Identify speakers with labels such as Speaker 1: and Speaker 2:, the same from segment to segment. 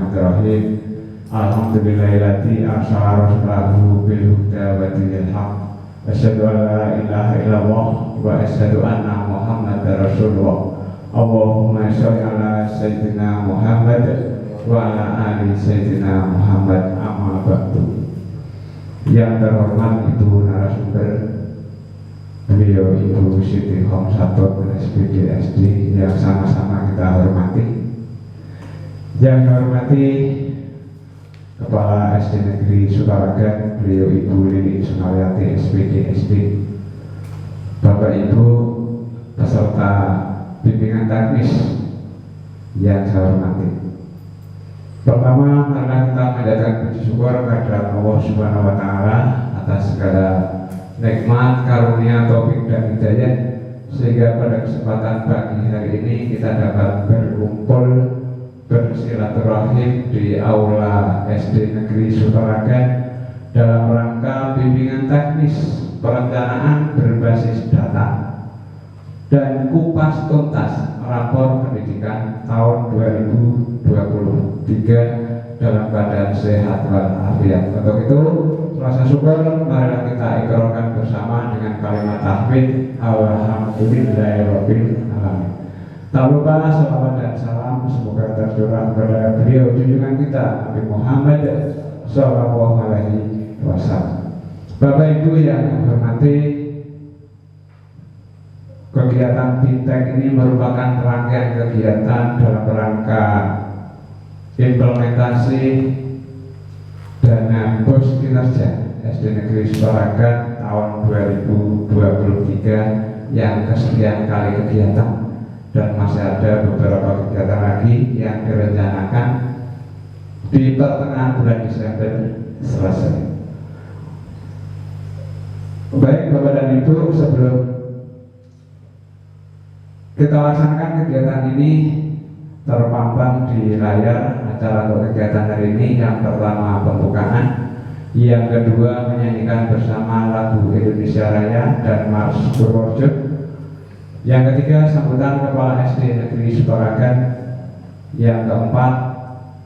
Speaker 1: Bismillahirrahmanirrahim. Alhamdulillahilladzi arsala rasulahu bil huda wa dinil haq. Asyhadu an la ilaha illallah wa asyhadu anna Muhammadar Rasulullah. Allahumma sholli ala sayyidina Muhammad wa ala ali sayyidina Muhammad, amma ba'du. Yang terhormat Ibu narasumber, beliau Ibu Siti Homsatot SPD SD yang sama-sama kita hormati. Yang hormati Kepala SD Negeri Sukaragan, beliau Ibu Lili Sunaryati SPD SD. Bapak Ibu peserta bimbingan teknis yang saya hormati. Pertama, karena kita menjadikan puji syukur kepada Allah Subhanahu wa Ta'ala atas segala nikmat, karunia, taufik dan hidayah, sehingga pada kesempatan pagi hari ini kita dapat berkumpul bersilaturahim di aula SD Negeri Sukaragan dalam rangka bimbingan teknis perencanaan berbasis data dan kupas tuntas rapor pendidikan tahun 2023 dalam keadaan sehat walafiat. Untuk itu, rasa syukur marilah kita ikrarkan bersama dengan kalimat tahmid alhamdulillahirabbil alamin. Tak lupa salawat dan salam semoga tercurah kepada beliau junjungan kita Nabi Muhammad sallallahu alaihi wasallam. Bapak Ibu yang hormati, kegiatan Bintek ini merupakan rangkaian kegiatan dalam rangka implementasi dana bos kinerja SD Negeri Sukaragan tahun 2023 yang kesekian kali kegiatan, dan masih ada beberapa kegiatan lagi yang direncanakan di pertengahan bulan Desember selesai. Baik Bapak dan Ibu, sebelum kita laksanakan kegiatan ini, terpampang di layar acara untuk kegiatan hari ini. Yang pertama pembukaan, yang kedua menyanyikan bersama lagu Indonesia Raya dan Mars Purworejo, yang ketiga sambutan Kepala SD Negeri Sukaragan, yang keempat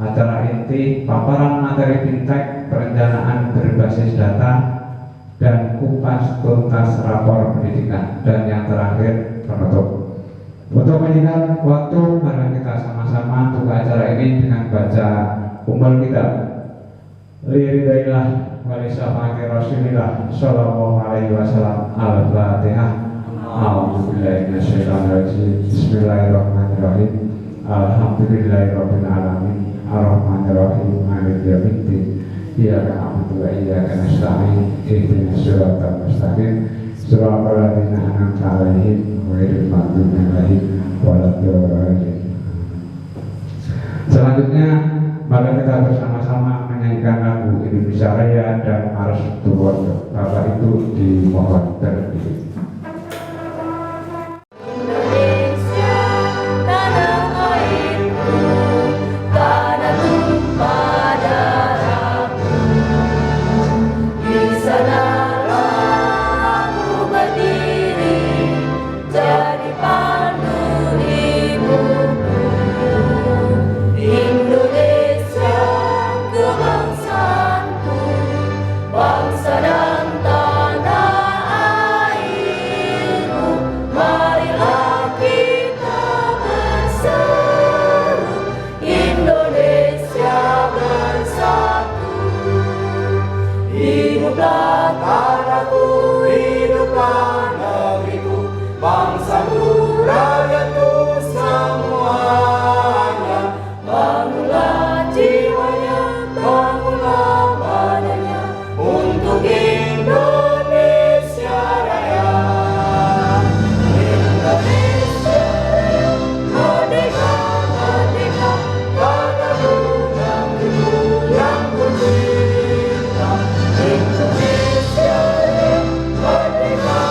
Speaker 1: acara inti paparan materi Bintek perencanaan berbasis data dan kupas tuntas rapor pendidikan, dan yang terakhir penutup. Untuk menyingkat waktu, mari kita sama-sama buka acara ini dengan baca ummul kitab. Liridailah walisafati Rasulillah sallallahu alaihi wasallam. Al-Fatihah. A'udzubillahi minasyaitonirrajim. Bismillahirrahmanirrahim. Alhamdulillahirabbil alamin. Arrahmanirrahim. Maliki yaumiddin. Iyyaka na'budu wa iyyaka nasta'in. Ihdinas siratal mustaqim. Shiratal ladzina an'amta 'alaihim ghairil maghdubi 'alaihim waladdallin. Selanjutnya, mari kita bersama-sama menyanyikan lagu Indonesia Raya dan Mars Purworejo. Bapak Ibu dimohon berdiri.
Speaker 2: Indonesia, merdeka,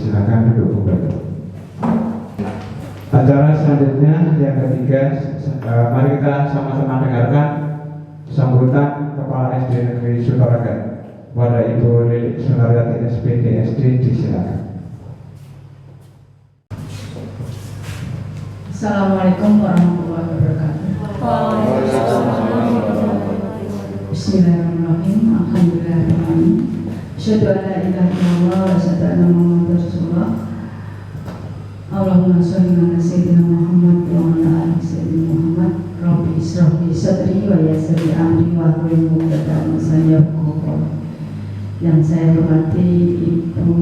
Speaker 1: silakan duduk kembali. Acara selanjutnya yang ketiga, mari kita sama-sama dengarkan sambutan Kepala SD Negeri Sutaragan kepada Ibu Lilik Sunaryati SPD SD, disilakan.
Speaker 2: Assalamualaikum warahmatullahi wabarakatuh. Bismillahirrahmanirrahim. Alhamdulillahirrahmanirrahim. Asyhadu an la ilaha illallah wa asyhadu anna Muhammadar Rasulullah. Allahumma sholli ala sayyidina Muhammad wa ala ali sayyidina Muhammad. Rabbi ishrah li sadri wa yassir li amri wa hlul 'uqdatam min lisani yafqahu qawli. Yang saya hormati Ibu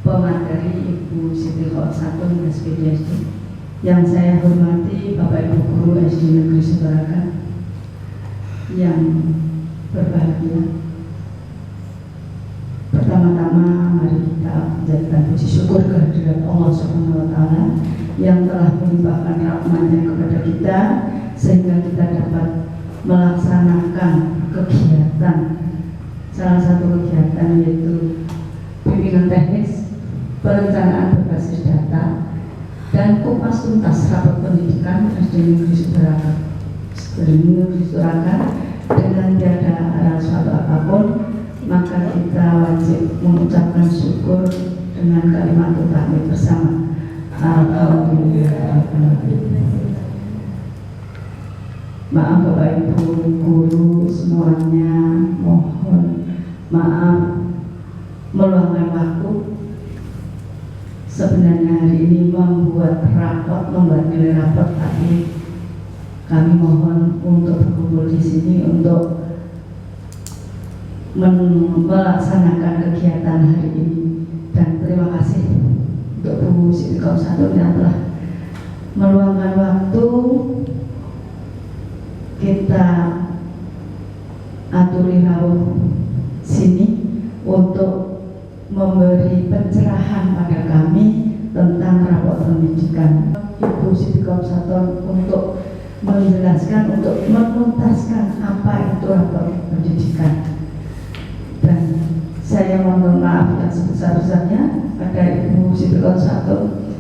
Speaker 2: Pemateri Ibu Siti Khawsatun SPD. Yang saya hormati Bapak Ibu Guru SD Negeri Sutaragan yang berbahagia. Pertama-tama mari kita menjadikan puji syukur kehadirat Allah Subhanahu wa Ta'ala yang telah melimpahkan rahmat-Nya kepada kita sehingga kita dapat melaksanakan kegiatan. Salah satu kegiatan yaitu bimbingan teknis perencanaan berbasis data dan kupas tuntas rapat pendidikan SD Negeri Sutaragan dengan tiada ada suatu apapun, maka kita wajib mengucapkan syukur dengan kalimat tahmid bersama. Alhamdulillah. Maaf Bapak Ibu guru semuanya, mohon maaf meluangkan waktu. Sebenarnya hari ini membuat nilai rapot, tapi kami mohon untuk berkumpul di sini untuk melaksanakan kegiatan hari ini. Dan terima kasih untuk Bu Siti Khawsatun yang telah meluangkan waktu. Kita aturi rawuh sini untuk memberi pencerahan pada kami tentang rapot pendidikan. Ibu Siti Khawsatun untuk menjelaskan, untuk menuntaskan apa itu rapot pendidikan. Dan saya mohon maaf yang sebesar-besarnya pada Ibu Siti Khawsatun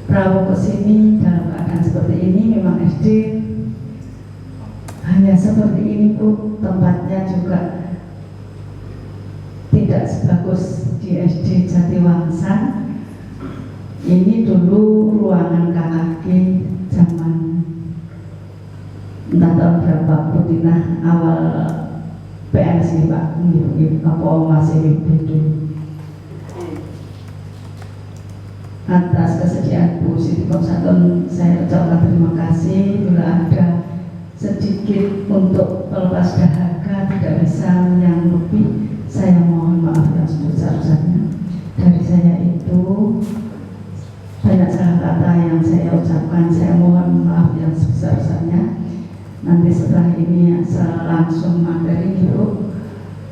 Speaker 2: rawuh ke sini dalam keadaan seperti ini. Memang SD hanya seperti ini Bu, tempatnya juga tidak sebagus di SD Jatiwangsa. Ini dulu ruangan KKG zaman entah tahun berapa Putina awal PNS Pak, apa masih itu. Atas kesediaan Bu Siti Khawsatun saya ucapkan terima kasih. Bila ada sedikit untuk pelepas dahaga tidak bisa menyanggupi, saya mohon maaf yang sebesar-besarnya. Dari saya itu banyak salah kata yang saya ucapkan, saya mohon maaf yang sebesar-besarnya. Nanti setelah ini langsung materi Bu,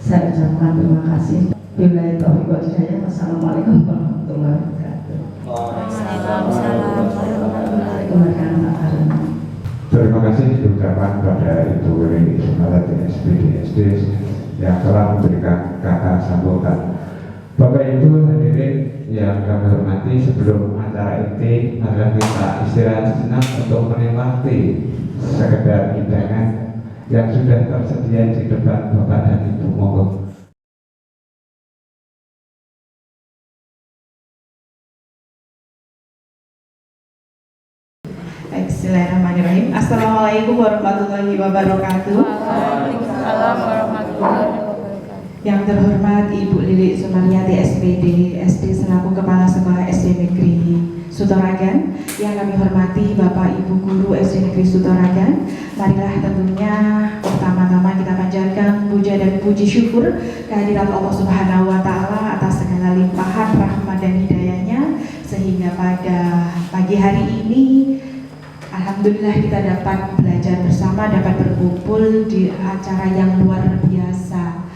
Speaker 2: saya ucapkan terima kasih. Billahi taufiq wal hidayah. Wassalamualaikum warahmatullahi wabarakatuh. Waalaikumsalam warahmatullahi wabarakatuh.
Speaker 1: Terima kasih diucapkan kepada Ibu Lilik Sunaryati SPD SD yang telah memberikan kata sambutan. Bapak Ibu hadirin yang kami hormati, sebelum acara inti adalah kita istirahat sejenak untuk menikmati sekedar hidangan yang sudah tersedia di depan Bapak dan Ibu. Monggo.
Speaker 3: Bismillahirrahmanirrahim. Assalamualaikum warahmatullahi wabarakatuh.
Speaker 4: Waalaikumsalam warahmatullahi wabarakatuh.
Speaker 3: Yang terhormat Ibu Lilik Sunaryati SPD SD selaku Kepala Sekolah SD Negeri Sutaragan, yang kami hormati Bapak Ibu Guru SD Negeri Sutaragan, marilah tentunya pertama-tama kita panjatkan puja dan puji syukur kehadirat Allah Subhanahu wa Ta'ala atas segala limpahan rahmat dan hidayahnya, sehingga pada pagi hari ini alhamdulillah kita dapat belajar bersama, dapat berkumpul di acara yang luar biasa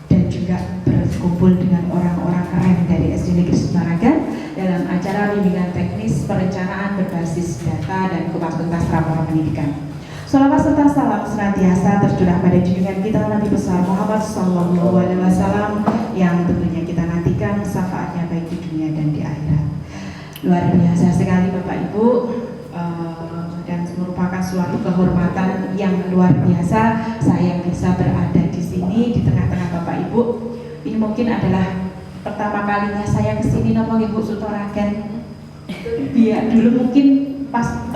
Speaker 3: dan juga berkumpul dengan orang-orang keren dari SD Negeri Sutaragan dalam acara bimbingan teknis perencanaan berbasis data dan kupas tuntas rapor pendidikan. Salawat serta salam senantiasa tercurah pada junjungan kita Nabi besar Muhammad SAW yang tentunya kita nantikan syafaatnya baik di dunia Luar biasa sekali Bapak Ibu, dan merupakan suatu kehormatan yang luar biasa saya bisa berada di sini di tengah-tengah Bapak Ibu. Ini mungkin adalah pertama kalinya saya kesini nopo Ibu Sutoragan. Iya, dulu mungkin pas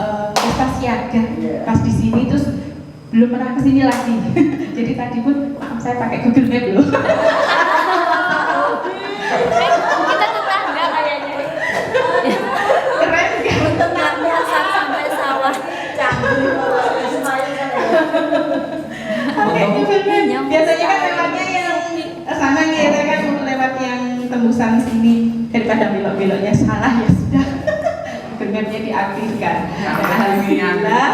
Speaker 3: siaga, pas di sini terus belum pernah kesini lagi. Jadi tadi pun maaf saya pakai Google Map loh.
Speaker 4: Kita tetangga kayaknya.
Speaker 3: Keren kan?
Speaker 4: Nggak nyasar sampai sawah.
Speaker 3: Pakai Google Map. Biasanya kan lewatnya yang sana gitu kan, lewat yang tembusan sini, daripada belok-beloknya salah ya sudah. Google Map-nya diaktifkan. Alhamdulillah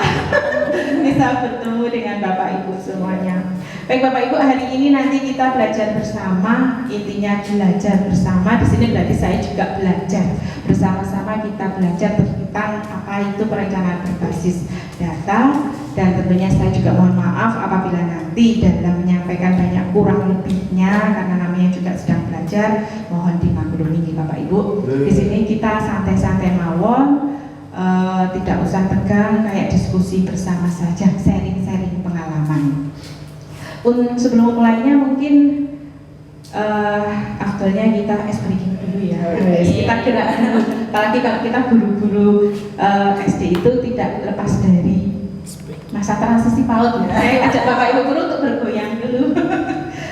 Speaker 3: bisa bertemu dengan Bapak Ibu semuanya. Baik Bapak Ibu, hari ini nanti kita belajar bersama, intinya belajar bersama. Di sini berarti saya juga belajar bersama-sama, kita belajar tentang apa itu perencanaan berbasis data. Dan tentunya saya juga mohon maaf apabila nanti dalam menyampaikan banyak kurang lebihnya karena namanya juga sedang belajar, mohon dimaklumi Bapak Ibu. Di sini kita santai-santai mawon, tidak usah tegang, kayak diskusi bersama saja, sharing-sharing pengalaman. Sebelum mulainya mungkin afternya kita breaking dulu ya. Kita gerak dulu. Apalagi kalau kita guru-guru SD itu tidak lepas dari masa transisi PAUD ya. Saya ajak Bapak Ibu guru untuk bergoyang dulu,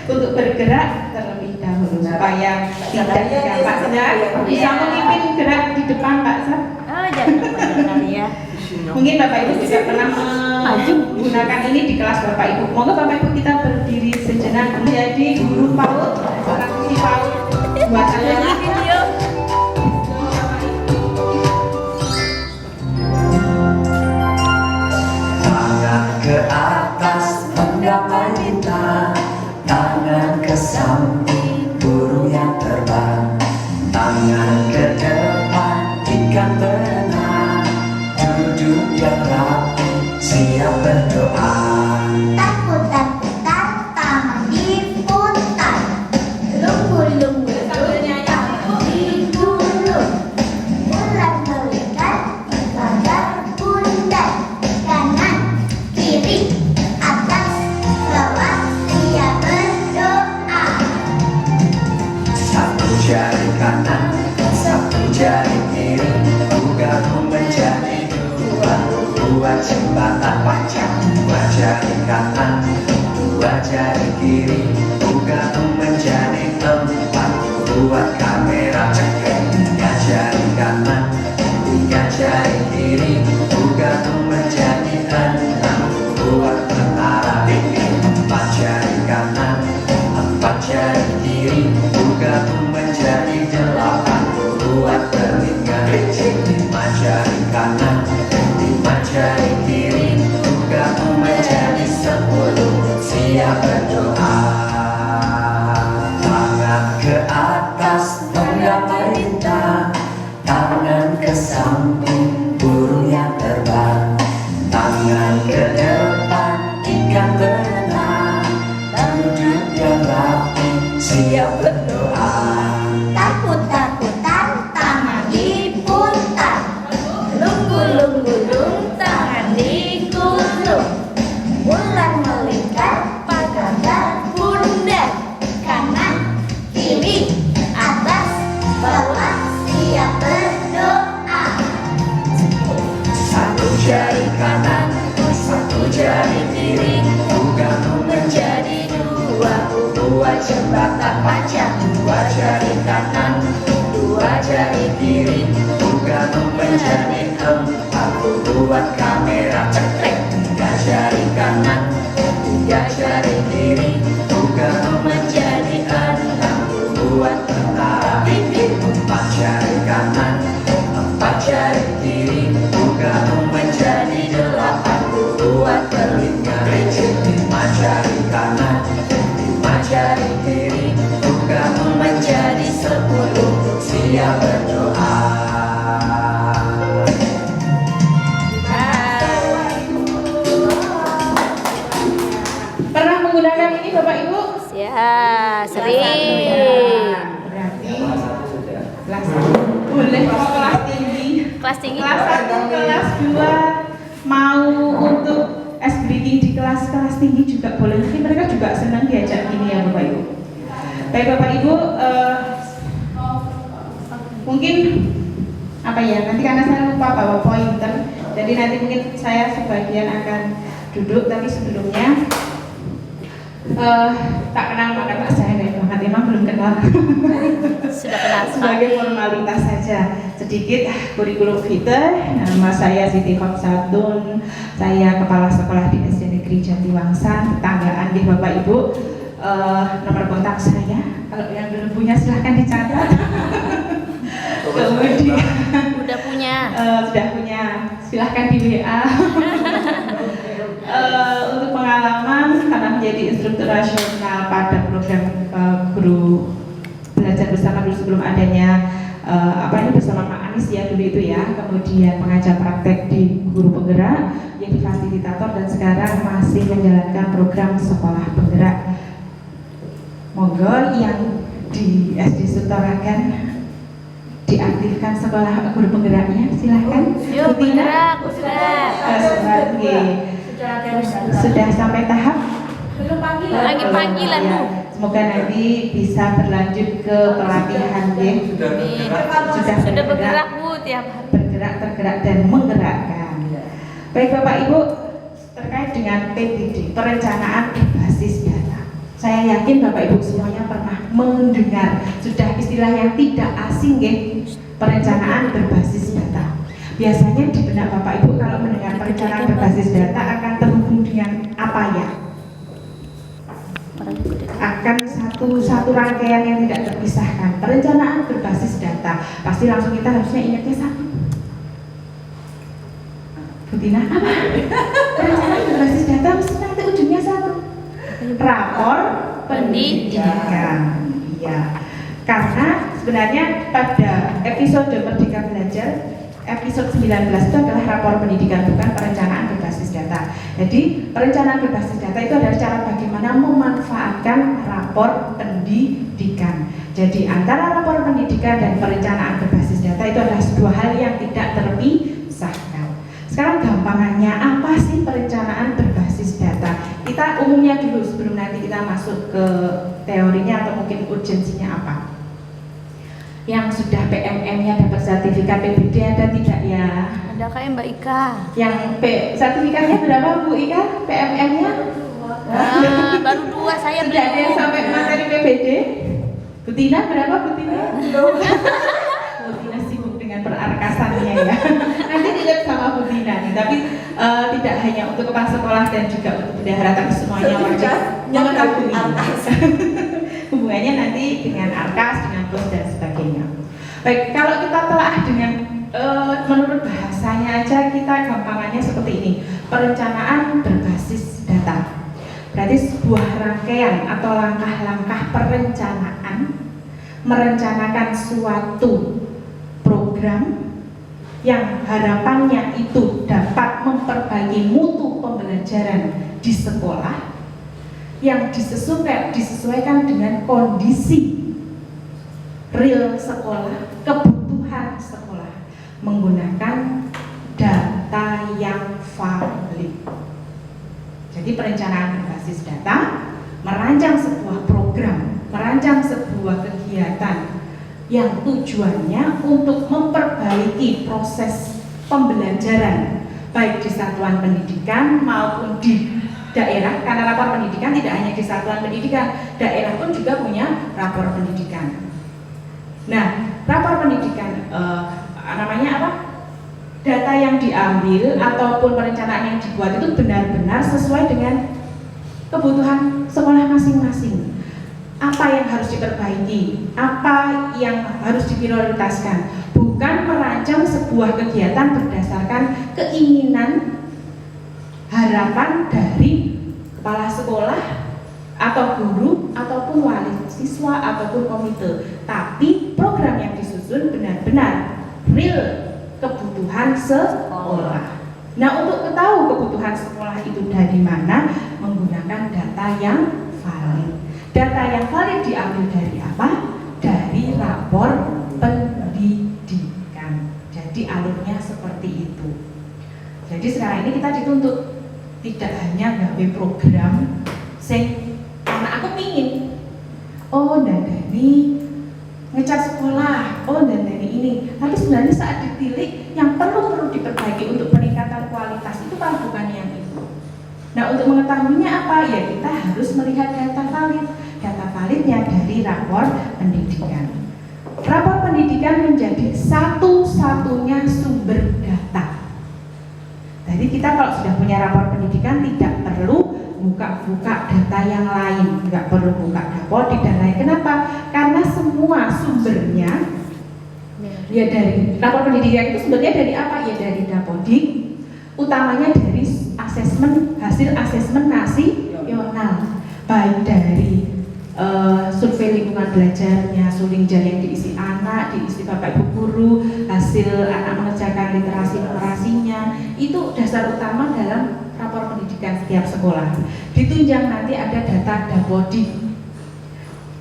Speaker 3: untuk bergerak terlebih dahulu supaya tidak dampaknya bisa memimpin gerak di depan Pak Sat.
Speaker 4: Oh, jangan kali ya.
Speaker 3: Mungkin Bapak Ibu juga pernah menggunakan ini di kelas Bapak Ibu. Moga Bapak Ibu kita berdiri sejenak menjadi guru PAUD, transisi PAUD buat anak-anak.
Speaker 4: Video.
Speaker 5: Ke atas menggapai bintang, tangan ke samping burung yang terbang, tangan ke depan ikan berenang, duduk yang rapi siap berdoa.
Speaker 6: Takut-takutan tangan diputar, lunggu-lunggu digulung, ular melihat pagar bundar, kanan kiri atas bawah dia berdoa.
Speaker 5: Satu jari kanan, satu jari kiri, gabung menjadi dua, buat jembatan panjang. Dua jari kanan, dua jari kiri, gabung menjadi empat, buat kamera cekrek. Tiga jari kanan, tiga jari kiri, gabung menjadi enam, buat menara tinggi. Empat jari kanan, empat jari kiri, gabung menjadi delapan, buat berlingkar. Lima jari kanan, lima jari kiri, gabung menjadi 10, siap berdoa. Tangan ke atas menggapai bintang, tangan ke samping burung yang terbang, tangan ke depan ikan berenang, duduk yang rapi siap berdoa.
Speaker 6: Takut-takutan tangan diputar, lunggu-lunggu tangan digulung, ular melingkar pagar berbundar, kanan kiri atas bawah siap berdoa.
Speaker 5: Satu jari kanan, satu jari kiri, gabung menjadi dua, buat jembatan panjang. Dua jari kanan, dua jari kiri, gabung menjadi empat, buat kamera cekrek. Tiga jari kanan, tiga jari kiri, gabung menjadi enam, buat menara tinggi. Empat jari kanan, empat jari kiri, gabung menjadi delapan, buat berlingkar. Lima jari kanan, lima jari kiri, gabung menjadi 10, siap berdoa.
Speaker 3: Pernah menggunakan ini Bapak Ibu?
Speaker 4: Ya, sering.
Speaker 3: Berarti kelas 1 boleh kelas tinggi
Speaker 4: Kelas tinggi.
Speaker 3: kelas 1, kelas 2 mau untuk ice breaking di kelas-kelas tinggi juga boleh. Nanti mereka juga senang diajak gini ya Bapak Ibu. Baik Bapak Ibu, mungkin apa ya, nanti karena saya lupa bawa pointer, jadi nanti mungkin saya sebagian akan duduk, tapi sebelumnya tak kenal maka tak saya kayak banget, emang belum kenal.
Speaker 4: Sudah kenal
Speaker 3: Sebagai formalitas saja sedikit kurikulum vitae. Nama saya Siti Khomsatun, saya kepala sekolah di SD Negeri Jatiwangsa. Tetanggaan di Bapak Ibu. Nomor kontak saya kalau yang belum punya silahkan dicatat. Kemudian
Speaker 4: Udah punya.
Speaker 3: sudah punya silahkan di WA. Untuk pengalaman karena menjadi instruktur nasional pada program guru belajar bersama dulu sebelum adanya bersama Pak Anies ya dulu itu ya, kemudian pengajar praktek di guru penggerak, jadi fasilitator, dan sekarang masih menjalankan program sekolah penggerak. Monggo yang di SD Sutoragan diaktifkan sekolah guru penggeraknya, silahkan.
Speaker 4: Yuk bergerak, bergerak.
Speaker 3: Sudah sampai tahap
Speaker 4: Lagi panggilan Bu.
Speaker 3: Semoga nanti bisa berlanjut ke pelatihan ya.
Speaker 4: Sudah bergerak Bu tiap hari.
Speaker 3: Bergerak, tergerak, dan menggerakkan. Baik Bapak Ibu, terkait dengan PBD, perencanaan berbasis data. Saya yakin Bapak Ibu semuanya pernah mendengar, sudah istilah yang tidak asing ya, perencanaan berbasis data. Biasanya di benak Bapak Ibu kalau mendengar perencanaan berbasis data akan terhubung dengan apa ya? Akan satu rangkaian yang tidak terpisahkan. Perencanaan berbasis data, pasti langsung kita harusnya ingatnya satu. Butina apa? Perencanaan berbasis data mesti nanti ujungnya satu. Rapor pendidikan. Iya. Karena sebenarnya pada episode Merdeka Belajar episode 19 itu adalah rapor pendidikan, bukan perencanaan berbasis data. Jadi perencanaan berbasis data itu adalah cara bagaimana memanfaatkan rapor pendidikan. Jadi antara rapor pendidikan dan perencanaan berbasis data itu adalah sebuah hal yang tidak terpisahkan. Sekarang gampangannya apa sih perencanaan berbasis data? Kita umumnya dulu sebelum nanti kita masuk ke teorinya atau mungkin urgensinya apa. Yang sudah PMM-nya dapat sertifikat PBD ada tidak ya?
Speaker 4: Ada kayak Mbak Ika.
Speaker 3: Yang sertifikatnya berapa Bu Ika? PMM-nya?
Speaker 4: Baru 2 saya
Speaker 3: Sudah ada yang sampai materi PBD? Butina berapa Butina? Butina sibuk dengan perarkasannya ya. Nanti dilihat sama Butina nih. Tapi tidak hanya untuk kepala sekolah dan juga untuk bendahara, tapi semuanya wajib mengetahui hubungannya nanti dengan Arkas, dengan POS dan sebagainya. Baik, kalau kita telah dengan menurut bahasanya aja, kita gampangannya seperti ini. Perencanaan berbasis data. Berarti sebuah rangkaian atau langkah-langkah perencanaan merencanakan suatu program yang harapannya itu dapat memperbaiki mutu pembelajaran di sekolah yang disesuaikan dengan kondisi real sekolah, kebutuhan sekolah, menggunakan data yang valid. Jadi perencanaan berbasis data merancang sebuah program, merancang sebuah kegiatan yang tujuannya untuk memperbaiki proses pembelajaran baik di satuan pendidikan maupun di daerah, karena rapor pendidikan tidak hanya di satuan pendidikan, daerah pun juga punya rapor pendidikan. Nah, rapor pendidikan namanya apa? Data yang diambil ataupun perencanaan yang dibuat itu benar-benar sesuai dengan kebutuhan sekolah masing-masing. Apa yang harus diperbaiki, apa yang harus diprioritaskan, bukan merancang sebuah kegiatan berdasarkan keinginan, harapan dari kepala sekolah atau guru ataupun wali siswa ataupun komite, tapi program yang disusun benar-benar real kebutuhan sekolah. Nah, untuk tahu kebutuhan sekolah itu dari mana, menggunakan data yang valid. Data yang valid diambil dari apa? Dari rapor pendidikan. Jadi alurnya seperti itu. Jadi sekarang ini kita dituntut tidak hanya gawe program sing karena aku pingin dandani ngecat sekolah, dandani ini, tapi sebenarnya saat ditilik yang perlu diperbaiki untuk peningkatan kualitas itu kan bukan yang itu. Nah, untuk mengetahuinya apa? Ya kita harus melihat data valid. Data validnya dari rapor pendidikan. Rapor pendidikan menjadi satu-satunya sumber data. Jadi kita kalau sudah punya rapor pendidikan tidak perlu buka-buka data yang lain, nggak perlu buka dapodik dan lain. Kenapa? Karena semua sumbernya ya dari rapor pendidikan itu sumbernya dari apa? Ya dari dapodik, utamanya dari hasil asesmen nasional, baik dari survei lingkungan belajarnya, Sulingja yang diisi anak, diisi bapak ibu guru, hasil anak mengerjakan literasi numerasinya, itu dasar utama dalam rapor pendidikan setiap sekolah. Ditunjang nanti ada data dapodik,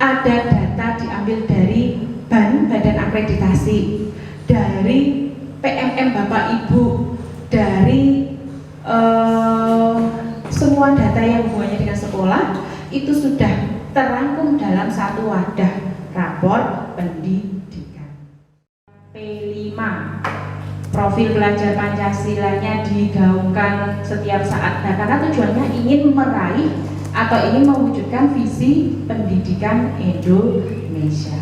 Speaker 3: ada data diambil dari badan akreditasi, dari PMM bapak ibu, dari semua data yang hubungannya dengan sekolah itu sudah terangkum dalam satu wadah rapor pendidikan. P5, profil pelajar Pancasilanya digaungkan setiap saat. Nah, karena tujuannya ingin meraih atau ingin mewujudkan visi pendidikan Indonesia.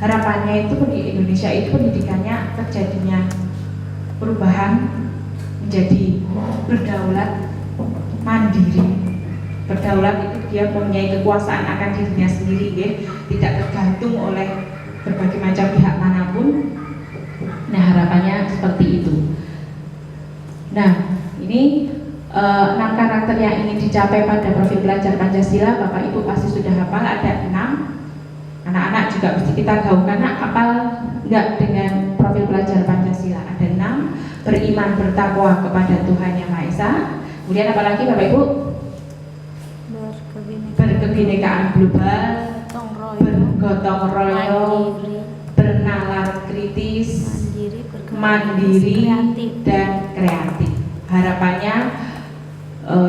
Speaker 3: Harapannya itu di Indonesia itu pendidikannya terjadinya perubahan menjadi berdaulat, mandiri. Berdaulat itu dia mempunyai kekuasaan akan dirinya sendiri, ya, tidak tergantung oleh berbagai macam pihak manapun. Nah, harapannya seperti itu. Nah, ini 6 karakter yang ingin dicapai pada profil pelajar Pancasila. Bapak Ibu pasti sudah hafal, ada 6. Anak-anak juga mesti kita gaungkan, hafal enggak dengan profil pelajar Pancasila? Ada 6. Beriman bertakwa kepada Tuhan Yang Maha Esa. Kemudian apa lagi Bapak Ibu? Berkebinekaan global, bergotong royong, bernalar kritis, mandiri dan kreatif. Harapannya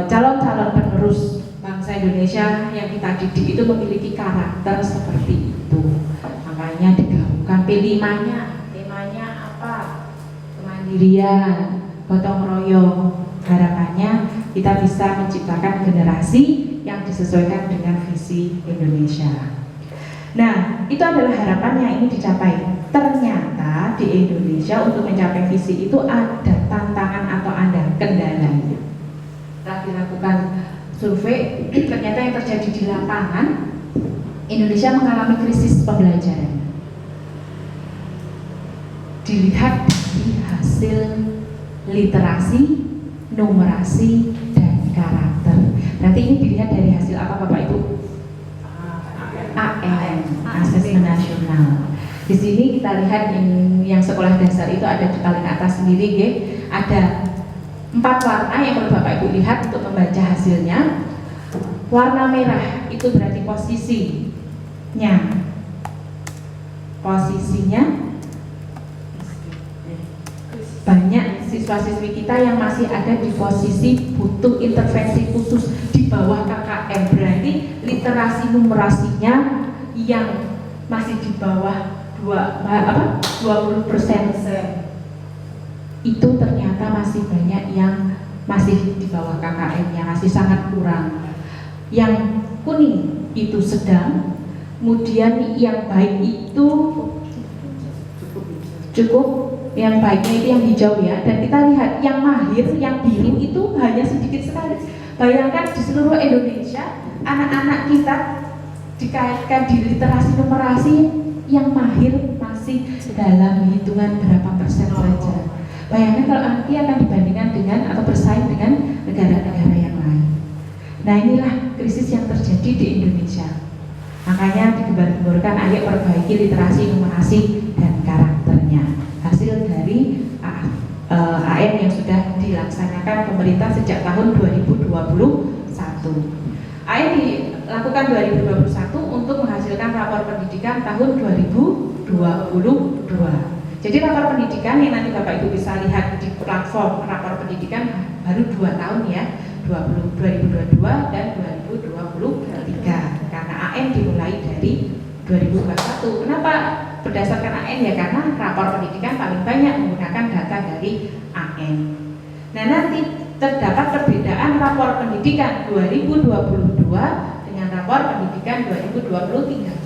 Speaker 3: calon-calon penerus bangsa Indonesia yang kita didik itu memiliki karakter seperti itu. Makanya digaungkan P5-nya. Temanya apa? Kemandirian, gotong royong. Harapannya kita bisa menciptakan generasi yang disesuaikan dengan visi Indonesia. Nah, itu adalah harapan yang ingin dicapai. Ternyata di Indonesia untuk mencapai visi itu ada tantangan atau ada kendalanya. Setelah dilakukan survei, ternyata yang terjadi di lapangan, Indonesia mengalami krisis pembelajaran. Dilihat dari hasil literasi, numerasi, dan karakter. Nanti ini dilihat dari hasil apa Bapak Ibu? AN, Asesmen Nasional. Di sini kita lihat yang sekolah dasar itu ada di paling atas sendiri, ya. Ada 4 warna yang perlu Bapak Ibu lihat untuk membaca hasilnya. Warna merah itu berarti posisinya banyak siswa-siswi kita yang masih ada di posisi butuh intervensi khusus di bawah KKM. Berarti literasi numerasinya yang masih di bawah 20%. Itu ternyata masih banyak yang masih di bawah KKM-nya, masih sangat kurang. Yang kuning itu sedang, kemudian yang baik itu cukup, yang baiknya itu yang hijau, ya. Dan kita lihat yang mahir, yang biru itu hanya sedikit sekali. Bayangkan di seluruh Indonesia anak-anak kita dikaitkan di literasi numerasi yang mahir masih dalam hitungan berapa persen saja. Bayangkan kalau nanti akan dibandingkan dengan atau bersaing dengan negara-negara yang lain. Nah, inilah krisis yang terjadi di Indonesia. Makanya digembar-gemborkan, ayo perbaiki literasi, numerasi, dan karakternya. Hasil dari AN yang sudah dilaksanakan pemerintah sejak tahun 2021. AN dilakukan 2021 untuk menghasilkan rapor pendidikan tahun 2022. Jadi rapor pendidikan yang nanti Bapak Ibu bisa lihat di platform rapor pendidikan baru 2 tahun ya, 2022 dan 2023. Karena AN dimulai dari 2021. Kenapa berdasarkan AN ya? Karena rapor pendidikan paling banyak menggunakan data dari AN. Nah, nanti terdapat perbedaan rapor pendidikan 2022 dengan rapor pendidikan 2023.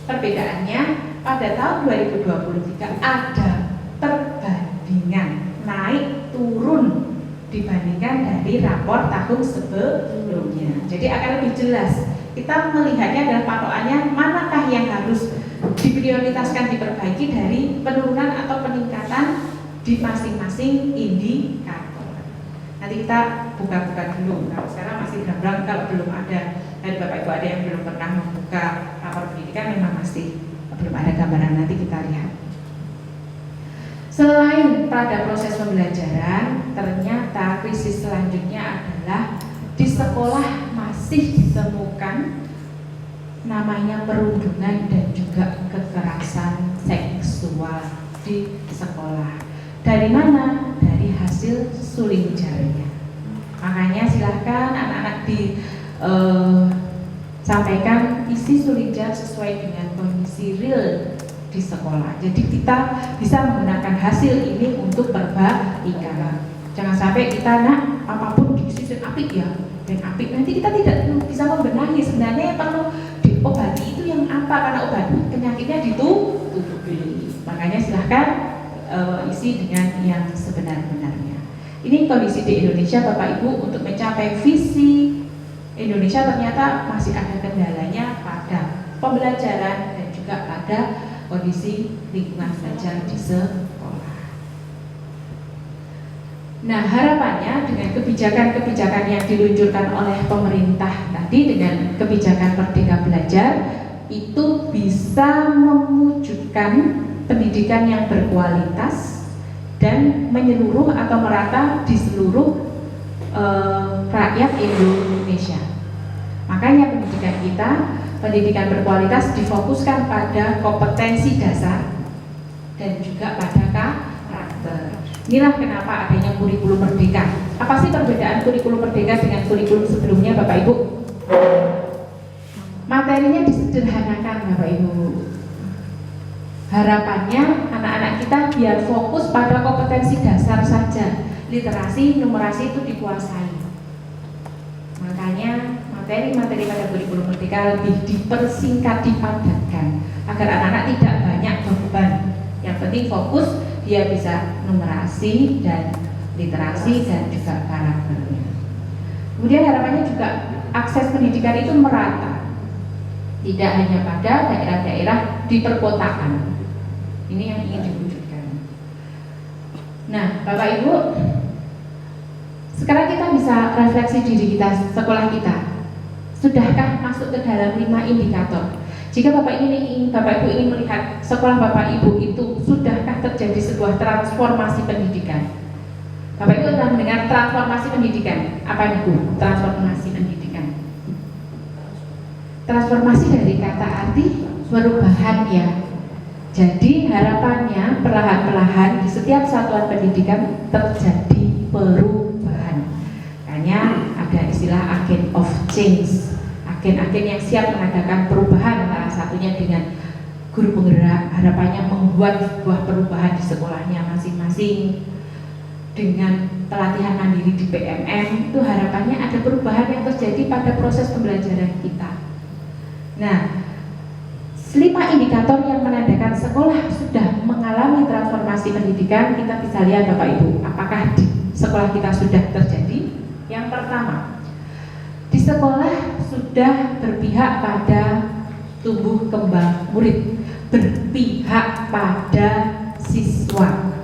Speaker 3: Perbedaannya pada tahun 2023 ada perbandingan naik turun dibandingkan dari rapor tahun sebelumnya. Jadi akan lebih jelas. Kita melihatnya adalah patokannya manakah yang harus diprioritaskan diperbaiki dari penurunan atau peningkatan di masing-masing indikator. Nanti kita buka-buka dulu. Nah, sekarang masih gamblang, kalau belum ada dari Bapak Ibu ada yang belum pernah membuka rapor pendidikan, memang masih belum ada gambaran, nanti kita lihat. Selain pada proses pembelajaran, ternyata krisis selanjutnya adalah di sekolah masih ditemukan namanya perundungan dan juga kekerasan seksual di sekolah. Dari mana? Dari hasil suling jarinya. Makanya silahkan anak-anak sampaikan isi suling jar sesuai dengan kondisi real di sekolah. Jadi kita bisa menggunakan hasil ini untuk perbaikan. Jangan sampai kita apapun diisi apik ya, dan apik nanti kita tidak bisa membenahi sebenarnya yang perlu diobati itu yang apa, karena obat penyakitnya ditutupi. Makanya silahkan isi dengan yang sebenar-benarnya. Ini kondisi di Indonesia Bapak Ibu. Untuk mencapai visi Indonesia ternyata masih ada kendalanya pada pembelajaran dan juga pada kondisi lingkungan belajar di sekolah. Nah, harapannya dengan kebijakan-kebijakan yang diluncurkan oleh pemerintah tadi, dengan kebijakan Merdeka Belajar, itu bisa mewujudkan pendidikan yang berkualitas dan menyeluruh atau merata di seluruh rakyat Indonesia. Makanya pendidikan kita, pendidikan berkualitas, difokuskan pada kompetensi dasar dan juga pada karakter. Inilah kenapa adanya kurikulum merdeka. Apa sih perbedaan kurikulum merdeka dengan kurikulum sebelumnya Bapak Ibu? Materinya disederhanakan Bapak Ibu. Harapannya anak-anak kita biar fokus pada kompetensi dasar saja. Literasi, numerasi itu dikuasai. Makanya materi-materi pada kurikulum merdeka lebih dipersingkat, dipadatkan agar anak-anak tidak banyak beban. Yang penting fokus dia bisa numerasi dan literasi dan juga karakternya. Kemudian harapannya juga akses pendidikan itu merata, tidak hanya pada daerah-daerah di perkotaan. Ini yang ingin diwujudkan. Nah, Bapak Ibu, sekarang kita bisa refleksi diri kita, sekolah kita. Sudahkah masuk ke dalam 5 indikator? Jika Bapak Ibu ingin melihat sekolah Bapak Ibu itu sudahkah terjadi sebuah transformasi pendidikan? Bapak Ibu telah mendengar transformasi pendidikan. Apa itu transformasi pendidikan? Transformasi dari kata arti perubahan ya. Jadi harapannya perlahan-lahan di setiap satuan pendidikan terjadi perubahan. Makanya ada istilah agent of change, agen-agen yang siap mengadakan perubahan, salah satunya dengan guru penggerak. Harapannya membuat sebuah perubahan di sekolahnya masing-masing. Dengan pelatihan mandiri di PMM, itu harapannya ada perubahan yang terjadi pada proses pembelajaran kita. Nah, 5 indikator yang menandakan sekolah sudah mengalami transformasi pendidikan, kita bisa lihat Bapak Ibu, apakah di sekolah kita sudah terjadi. Yang pertama, di sekolah sudah berpihak pada tumbuh kembang murid, berpihak pada siswa.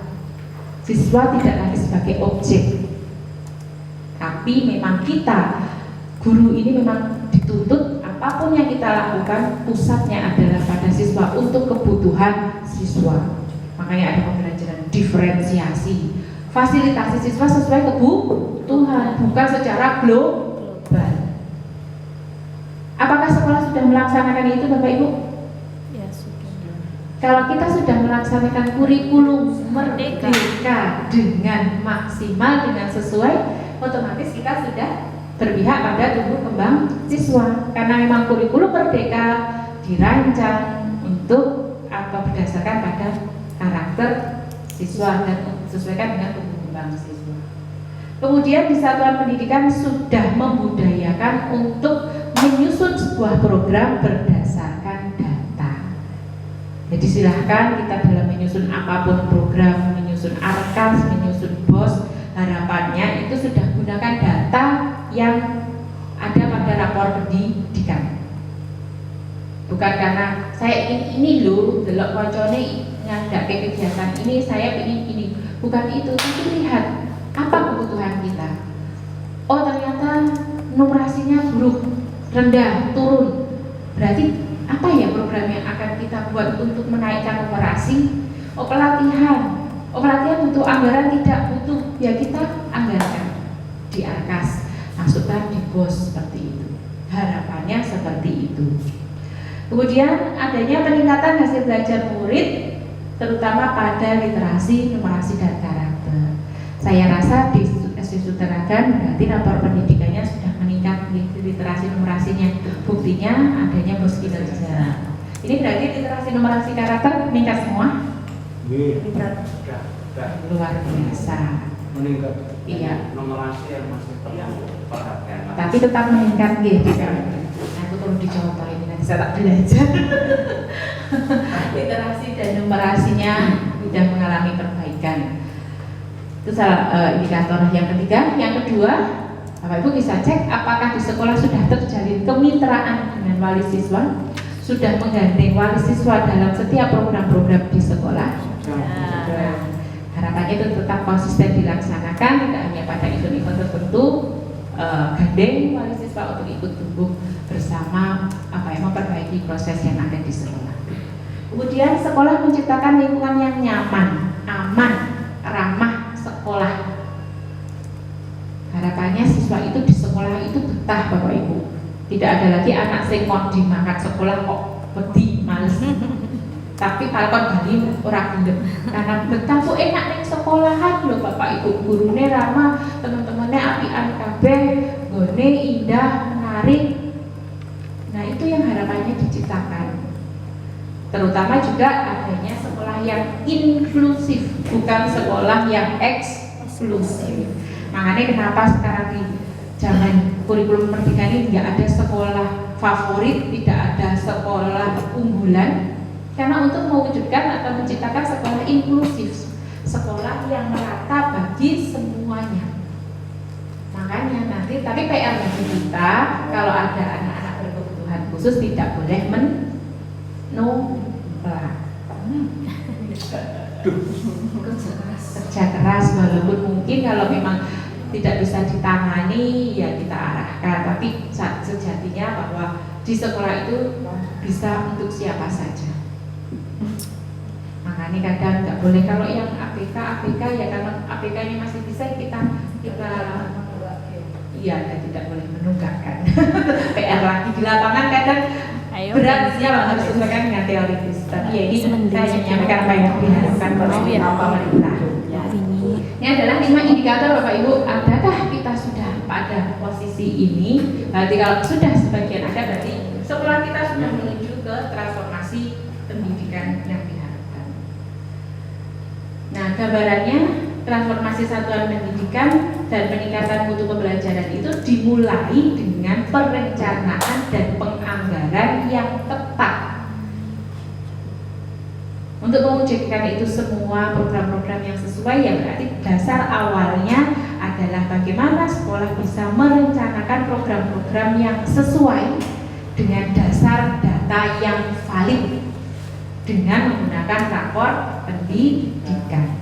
Speaker 3: Siswa tidak lagi sebagai objek, tapi memang kita, guru ini memang dituntut apapun yang kita lakukan, pusatnya adalah pada siswa untuk kebutuhan siswa. Makanya ada pembelajaran diferensiasi, fasilitasi siswa sesuai kebutuhan, bukan secara global. Apakah sekolah sudah melaksanakan itu Bapak Ibu?
Speaker 4: Ya, sudah.
Speaker 3: Kalau kita sudah melaksanakan kurikulum merdeka dengan maksimal, dengan sesuai, otomatis kita sudah berpihak pada tumbuh kembang siswa. Karena memang kurikulum merdeka dirancang untuk berdasarkan pada karakter siswa dan disesuaikan dengan tumbuh kembang siswa. Kemudian di satuan pendidikan sudah membudayakan untuk menyusun sebuah program berdasarkan data. Jadi silahkan kita dalam menyusun apapun program, menyusun arkas, menyusun BOS, harapannya itu sudah gunakan data yang ada pada rapor pendidikan. Bukan karena saya ingin ini loh, delok koncone nggak kegiatan ini, saya ingin ini. Bukan itu, tapi lihat apa kebutuhan kita. Oh ternyata numerasinya buruk, rendah, turun. Berarti apa ya program yang akan kita buat untuk menaikkan numerasi? Oh pelatihan. Oh pelatihan butuh anggaran, tidak butuh. Ya kita anggarkan di arkas, masukkan di BOS seperti itu. Harapannya seperti itu. Kemudian adanya peningkatan hasil belajar murid, terutama pada literasi, numerasi, dan karakter. Saya rasa di SD Suteragan berarti rapor pendidikannya sudah meningkat literasi numerasinya. Buktinya adanya BOS kinerja. Ini berarti literasi numerasi karakter meningkat semua?
Speaker 1: Meningkat.
Speaker 3: Luar biasa.
Speaker 1: Meningkat.
Speaker 3: Iya.
Speaker 1: Numerasi yang masih perhatian.
Speaker 3: Tapi tetap meningkat gitu. Aku perlu dicontoh ini nanti saya tak belajar. Literasi dan numerasinya sudah mengalami perbaikan. Itu salah indikator yang ketiga. Yang kedua, Bapak Ibu bisa cek apakah di sekolah sudah terjalin kemitraan dengan wali siswa, sudah menggandeng wali siswa dalam setiap program-program di sekolah. Harapannya itu tetap konsisten dilaksanakan, tidak hanya pada event-event tertentu, gandeng wali siswa untuk ikut tumbuh bersama memperbaiki proses yang ada di sekolah. Kemudian sekolah menciptakan lingkungan yang nyaman, aman, ramah sekolah. Harapannya siswa itu di sekolah itu betah Bapak Ibu. Tidak ada lagi anak sing kon dimakan sekolah kok wedi males. Tapi kalau kon bali ora gelem. Karena betah kok enak ning sekolahan lho Bapak Ibu. Gurune ramah, teman-temannya apian kabeh, gone indah, menarik. Nah, itu yang harapannya diciptakan. Terutama juga adanya sekolah yang inklusif, bukan sekolah yang eksklusif. Makanya kenapa sekarang di zaman kurikulum merdeka ini tidak ada sekolah favorit, tidak ada sekolah unggulan, karena untuk mewujudkan atau menciptakan sekolah inklusif, sekolah yang merata bagi semuanya. Makanya nanti, tapi PR bagi kita, kalau ada anak-anak berkebutuhan khusus tidak boleh menolak. Kerja keras, walaupun mungkin kalau memang tidak bisa ditangani ya kita arahkan, tapi sejatinya bahwa di sekolah itu bisa untuk siapa saja. Makanya kadang nggak boleh kalau yang ABK ya, kalau ABK ini masih bisa kita iya, tidak boleh menunggakkan. PR lagi di lapangan kadang beratnya harus disesuaikan dengan teoritis. Tapi ya ini saya menyampaikan apa yang diharapkan oleh pemerintah. Ini adalah 5 indikator Bapak Ibu. Adakah kita sudah pada posisi ini? Berarti kalau sudah sebagian ada, berarti sekolah kita sudah menuju ke transformasi pendidikan yang diharapkan. Nah, gambarannya transformasi satuan pendidikan dan peningkatan mutu pembelajaran itu dimulai dengan perencanaan dan penganggaran yang tepat. Untuk mewujudkan itu semua program-program yang sesuai, ya berarti dasar awalnya adalah bagaimana sekolah bisa merencanakan program-program yang sesuai dengan dasar data yang valid dengan menggunakan rapor pendidikan.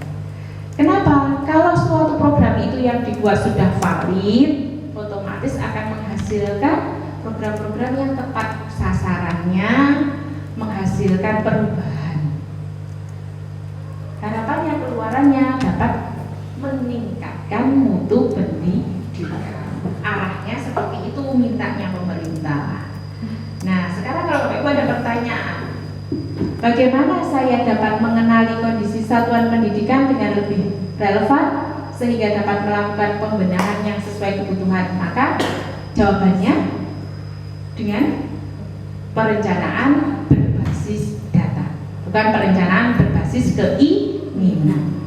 Speaker 3: Kenapa? Kalau suatu program itu yang dibuat sudah valid, otomatis akan menghasilkan program-program yang tepat sasarannya, menghasilkan perubahan. Harapannya keluarannya dapat meningkatkan mutu pendidikan. Arahnya seperti itu mintanya pemerintah. Nah, sekarang kalau Bapak Ibu ada pertanyaan, Bagaimana saya dapat mengenali kondisi satuan pendidikan dengan lebih relevan sehingga dapat melakukan pembenahan yang sesuai kebutuhan? Maka jawabannya dengan perencanaan berbasis data, bukan perencanaan berbasis keinginan.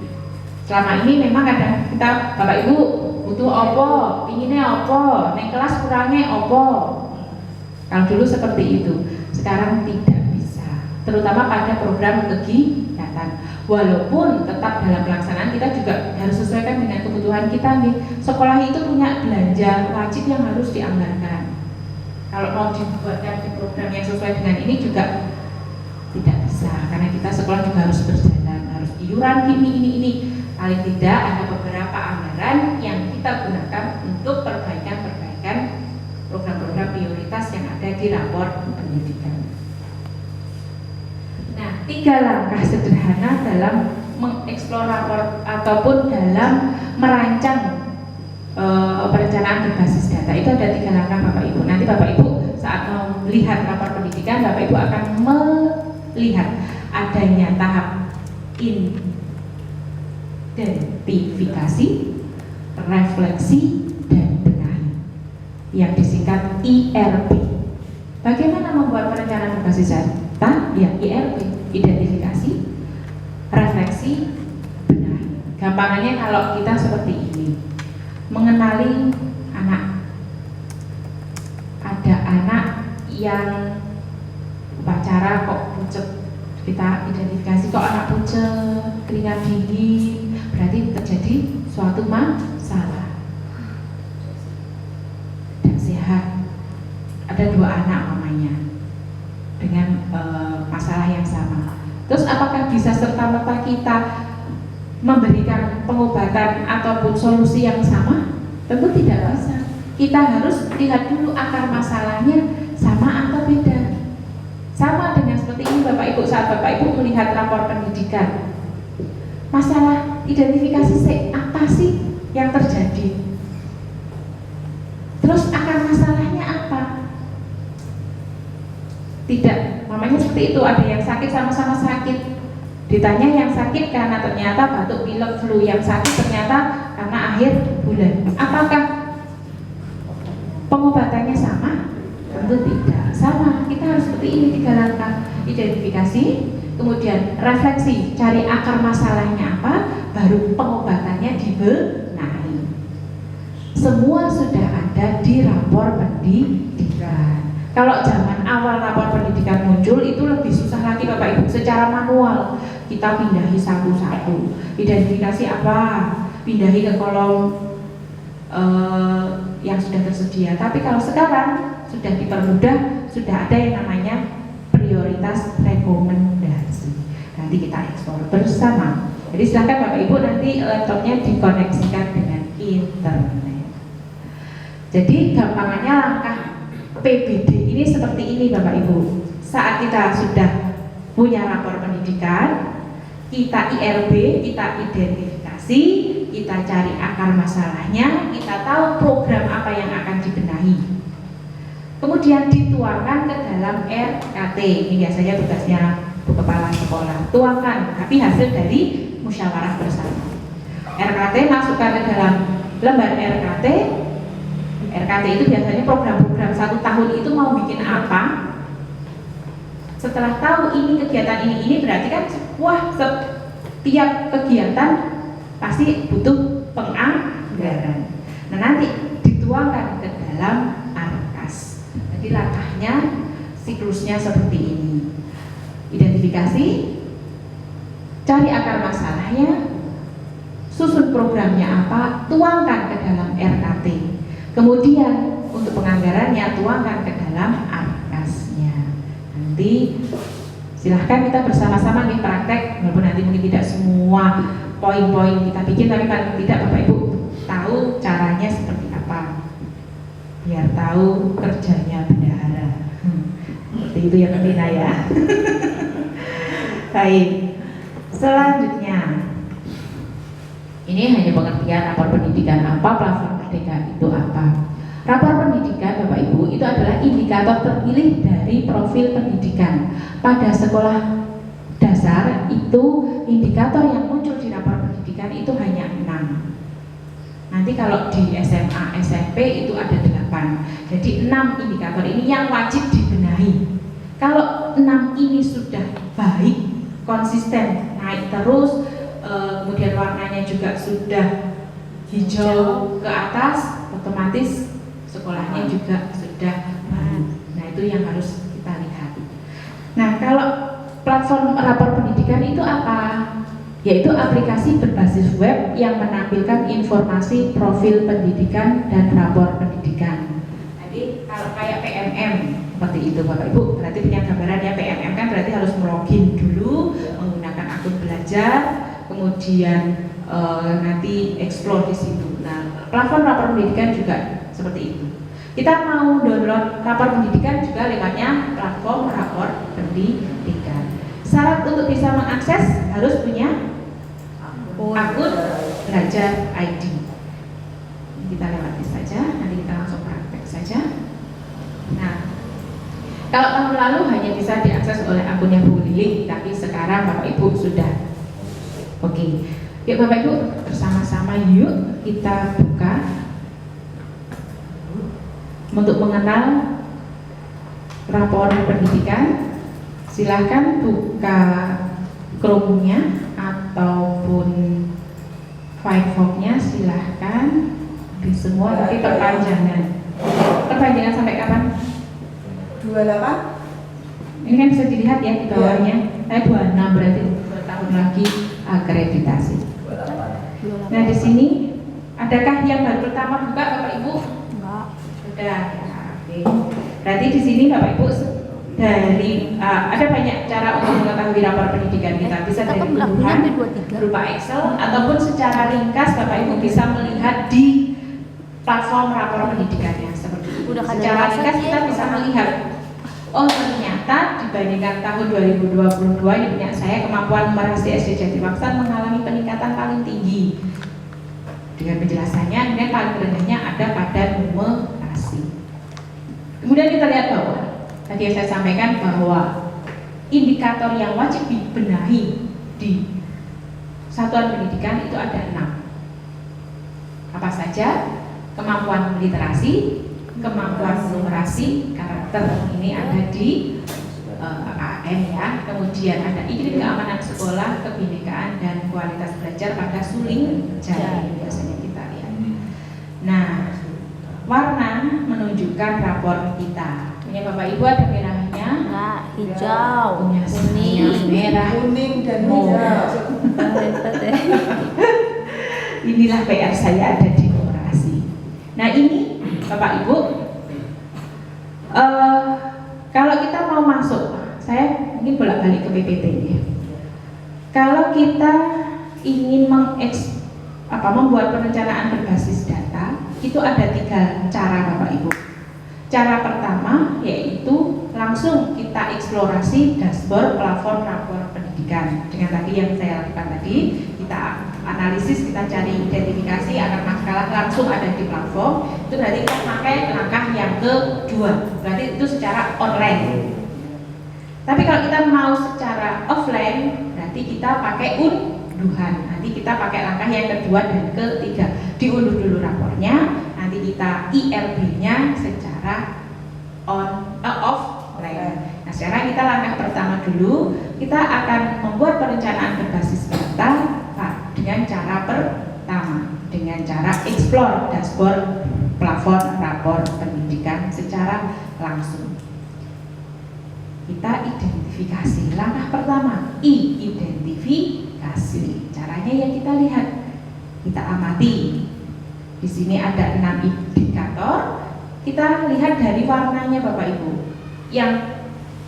Speaker 3: Selama ini memang kadang kita Bapak Ibu butuh opo, pinginnya opo, naik kelas kurangnya opo. Kalau dulu seperti itu, sekarang tidak bisa. Terutama pada program kegiatan. Walaupun tetap dalam pelaksanaan kita juga harus sesuaikan dengan kebutuhan kita nih. Sekolah itu punya belanja wajib yang harus dianggarkan. Kalau mau dibuatkan di program yang sesuai dengan ini juga tidak bisa, karena kita sekolah juga harus berjalan, harus iuran ini. Paling tidak ada beberapa anggaran yang kita gunakan untuk perbaikan program-program prioritas yang ada di rapor pendidikan. Nah, 3 langkah sederhana dalam mengeksplor rapor ataupun dalam merancang perencanaan berbasis data. Itu ada 3 langkah Bapak Ibu. Nanti Bapak Ibu saat melihat rapor pendidikan, Bapak Ibu akan melihat adanya tahap identifikasi, refleksi, dan benahi yang disingkat IRB. Bagaimana membuat perencanaan berbasis data? Ya, IRB, identifikasi, refleksi, benahi. Gampangannya kalau kita seperti ini, mengenali anak. Ada anak yang upacara kok pucet, kita identifikasi kok anak pucet, keringat dingin, berarti terjadi suatu masalah. Tidak sehat. Ada 2 anak mamanya dengan masalah yang sama. Terus apakah bisa serta-merta kita memberikan pengobatan ataupun solusi yang sama? Tentu tidak bisa. Kita harus lihat dulu akar masalahnya sama atau beda. Sama dengan seperti ini Bapak Ibu, saat Bapak Ibu melihat rapor pendidikan, masalah identifikasi apa sih yang terjadi? Terus akar masalahnya apa? Tidak, namanya seperti itu, ada yang sakit sama-sama sakit. Ditanya yang sakit karena ternyata batuk pilek flu, yang sakit ternyata karena akhir bulan. Apakah pengobatannya sama? Tentu tidak sama. Kita harus seperti ini 3 langkah: identifikasi, kemudian refleksi, cari akar masalahnya apa, baru pengobatannya dibenahi. Semua sudah ada di rapor pendidikan. Kalau zaman awal rapor pendidikan muncul itu lebih susah lagi Bapak Ibu, secara manual kita pindahi satu-satu. Identifikasi apa? Pindahi ke kolom yang sudah tersedia. Tapi kalau sekarang sudah dipermudah, sudah ada yang namanya prioritas rekomendasi. Nanti kita eksplor bersama. Jadi silakan Bapak Ibu nanti laptopnya dikoneksikan dengan internet. Jadi gampangannya langkah PBD ini seperti ini Bapak Ibu. Saat kita sudah punya rapor pendidikan, kita IRB, kita identifikasi, kita cari akar masalahnya, kita tahu program apa yang akan dibenahi. Kemudian dituangkan ke dalam RKT. Ini biasanya tugasnya Bu Kepala Sekolah. Tuangkan, tapi hasil dari musyawarah bersama. RKT masukkan ke dalam lembar RKT. RKT itu biasanya program-program 1 tahun itu mau bikin apa. Setelah tahu ini kegiatan ini berarti kan wah, setiap kegiatan pasti butuh penganggaran. Nah nanti dituangkan ke dalam ARKAS. Jadi langkahnya, siklusnya seperti ini: identifikasi, cari akar masalahnya, susun programnya apa, tuangkan ke dalam RKT. Kemudian untuk penganggarannya tuangkan ke dalam ARKAS-nya. Nanti silahkan kita bersama-sama nih praktek, walaupun nanti mungkin tidak semua poin-poin kita bikin, tapi paling tidak Bapak Ibu tahu caranya seperti apa, biar tahu kerjanya bendahara. Seperti itu ya Mbak ya. Baik, selanjutnya ini hanya pengertian rapor pendidikan apa, platform merdeka itu apa. Rapor pendidikan Bapak Ibu itu adalah indikator terpilih dari profil pendidikan. Pada sekolah dasar itu indikator yang muncul di rapor pendidikan itu hanya 6. Nanti kalau di SMA, SMP itu ada 8. Jadi 6 indikator ini yang wajib dibenahi. Kalau 6 ini sudah baik, konsisten, naik terus, kemudian warnanya juga sudah hijau ke atas, otomatis sekolahnya juga sudah baik. Nah, itu yang harus kita lihat. Nah, kalau platform rapor pendidikan itu apa? Yaitu aplikasi berbasis web yang menampilkan informasi profil pendidikan dan rapor pendidikan. Jadi kalau kayak PMM seperti itu Bapak Ibu, berarti punya gambaran ya. PMM kan berarti harus login dulu menggunakan akun belajar, kemudian nanti explore di situ. Nah, platform rapor pendidikan juga seperti itu. Kita mau download rapor pendidikan juga lewatnya platform rapor pendidikan. Syarat untuk bisa mengakses harus punya akun belajar ID. Kita lewati saja, nanti kita langsung praktek saja. Nah, kalau tahun lalu hanya bisa diakses oleh akunnya Bu Lili, tapi sekarang Bapak Ibu sudah oke. Yuk Bapak Ibu bersama-sama yuk kita buka untuk mengenal rapor pendidikan. Silahkan buka Chrome-nya ataupun Firefox-nya, silahkan di semua, tapi perpanjangan sampai kapan?
Speaker 6: 28.
Speaker 3: Ini kan bisa dilihat ya di bawahnya. Saya 26 berarti 2 tahun lagi akreditasi. Nah, di sini adakah yang baru pertama buka Bapak Ibu?
Speaker 4: Enggak.
Speaker 3: Sudah ya, oke. Berarti di sini Bapak Ibu dari ada banyak cara untuk mengetahui rapor pendidikan kita. Bisa dari unduhan berupa Excel ataupun secara ringkas Bapak Ibu bisa melihat di platform rapor pendidikannya seperti itu. Secara ringkas kita bisa melihat, oh ternyata dibandingkan tahun 2022 ini punya saya kemampuan numerasi SD Jatiwangsa mengalami peningkatan paling tinggi. Dengan penjelasannya, kemudian paling rendahnya ada pada numerasi. Kemudian kita lihat bahwa tadi yang saya sampaikan bahwa indikator yang wajib dibenahi di satuan pendidikan itu ada 6. Apa saja? Kemampuan literasi, kemampuan numerasi, karakter ini ada di AM ya. Kemudian ada iklim keamanan sekolah, kebinekaan dan kualitas belajar pada suling jari biasanya kita lihat. Nah, warna menunjukkan rapor kita. Punya Bapak Ibu ada merahnya?
Speaker 4: Enggak, hijau,
Speaker 3: Punya
Speaker 4: kuning.
Speaker 3: merah,
Speaker 6: Kuning dan
Speaker 3: Oh.
Speaker 6: hijau.
Speaker 3: Inilah PR saya ada di numerasi. Nah ini Bapak Ibu, kalau kita mau masuk, saya mungkin bolak-balik ke PPT ya. Kalau kita ingin membuat perencanaan berbasis data, itu ada 3 cara Bapak Ibu. Cara pertama yaitu langsung kita eksplorasi dashboard platform rapor pendidikan. Dengan tadi yang saya lakukan tadi, kita analisis, kita cari identifikasi agar masalah langsung ada di platform. Itu berarti kita pakai langkah yang kedua. Berarti itu secara online. Tapi kalau kita mau secara offline, berarti kita pakai unduhan. Nanti kita pakai langkah yang kedua dan ketiga. Diunduh dulu rapornya, nanti kita IRB-nya secara offline. Nah, sekarang kita langkah pertama dulu, kita akan membuat perencanaan berbasis data dengan cara pertama, dengan cara explore dashboard platform rapor pendidikan secara langsung. Kita identifikasi. Langkah pertama, identifikasi. Caranya yang kita lihat, kita amati. Di sini ada 6 indikator. Kita lihat dari warnanya Bapak Ibu. Yang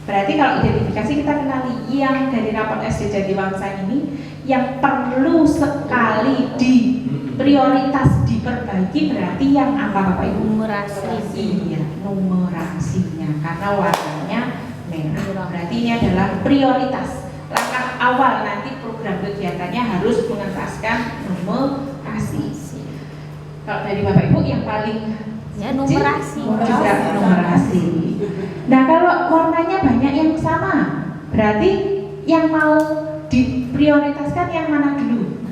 Speaker 3: berarti kalau identifikasi kita kenali yang dari rapor SD Jatiwangsa ini yang perlu sekali di prioritas diperbaiki, berarti yang apa Bapak Ibu?
Speaker 4: Numerasi.
Speaker 3: Iya, numerasinya karena warnanya merah. Berarti ini adalah prioritas. Langkah awal nanti program kegiatannya harus mengentaskan numerasi. Kalau dari Bapak Ibu yang paling
Speaker 4: Ya, numerasi.
Speaker 3: Juga numerasi. Nah, kalau warnanya banyak yang sama, berarti yang mau diprioritaskan yang mana dulu?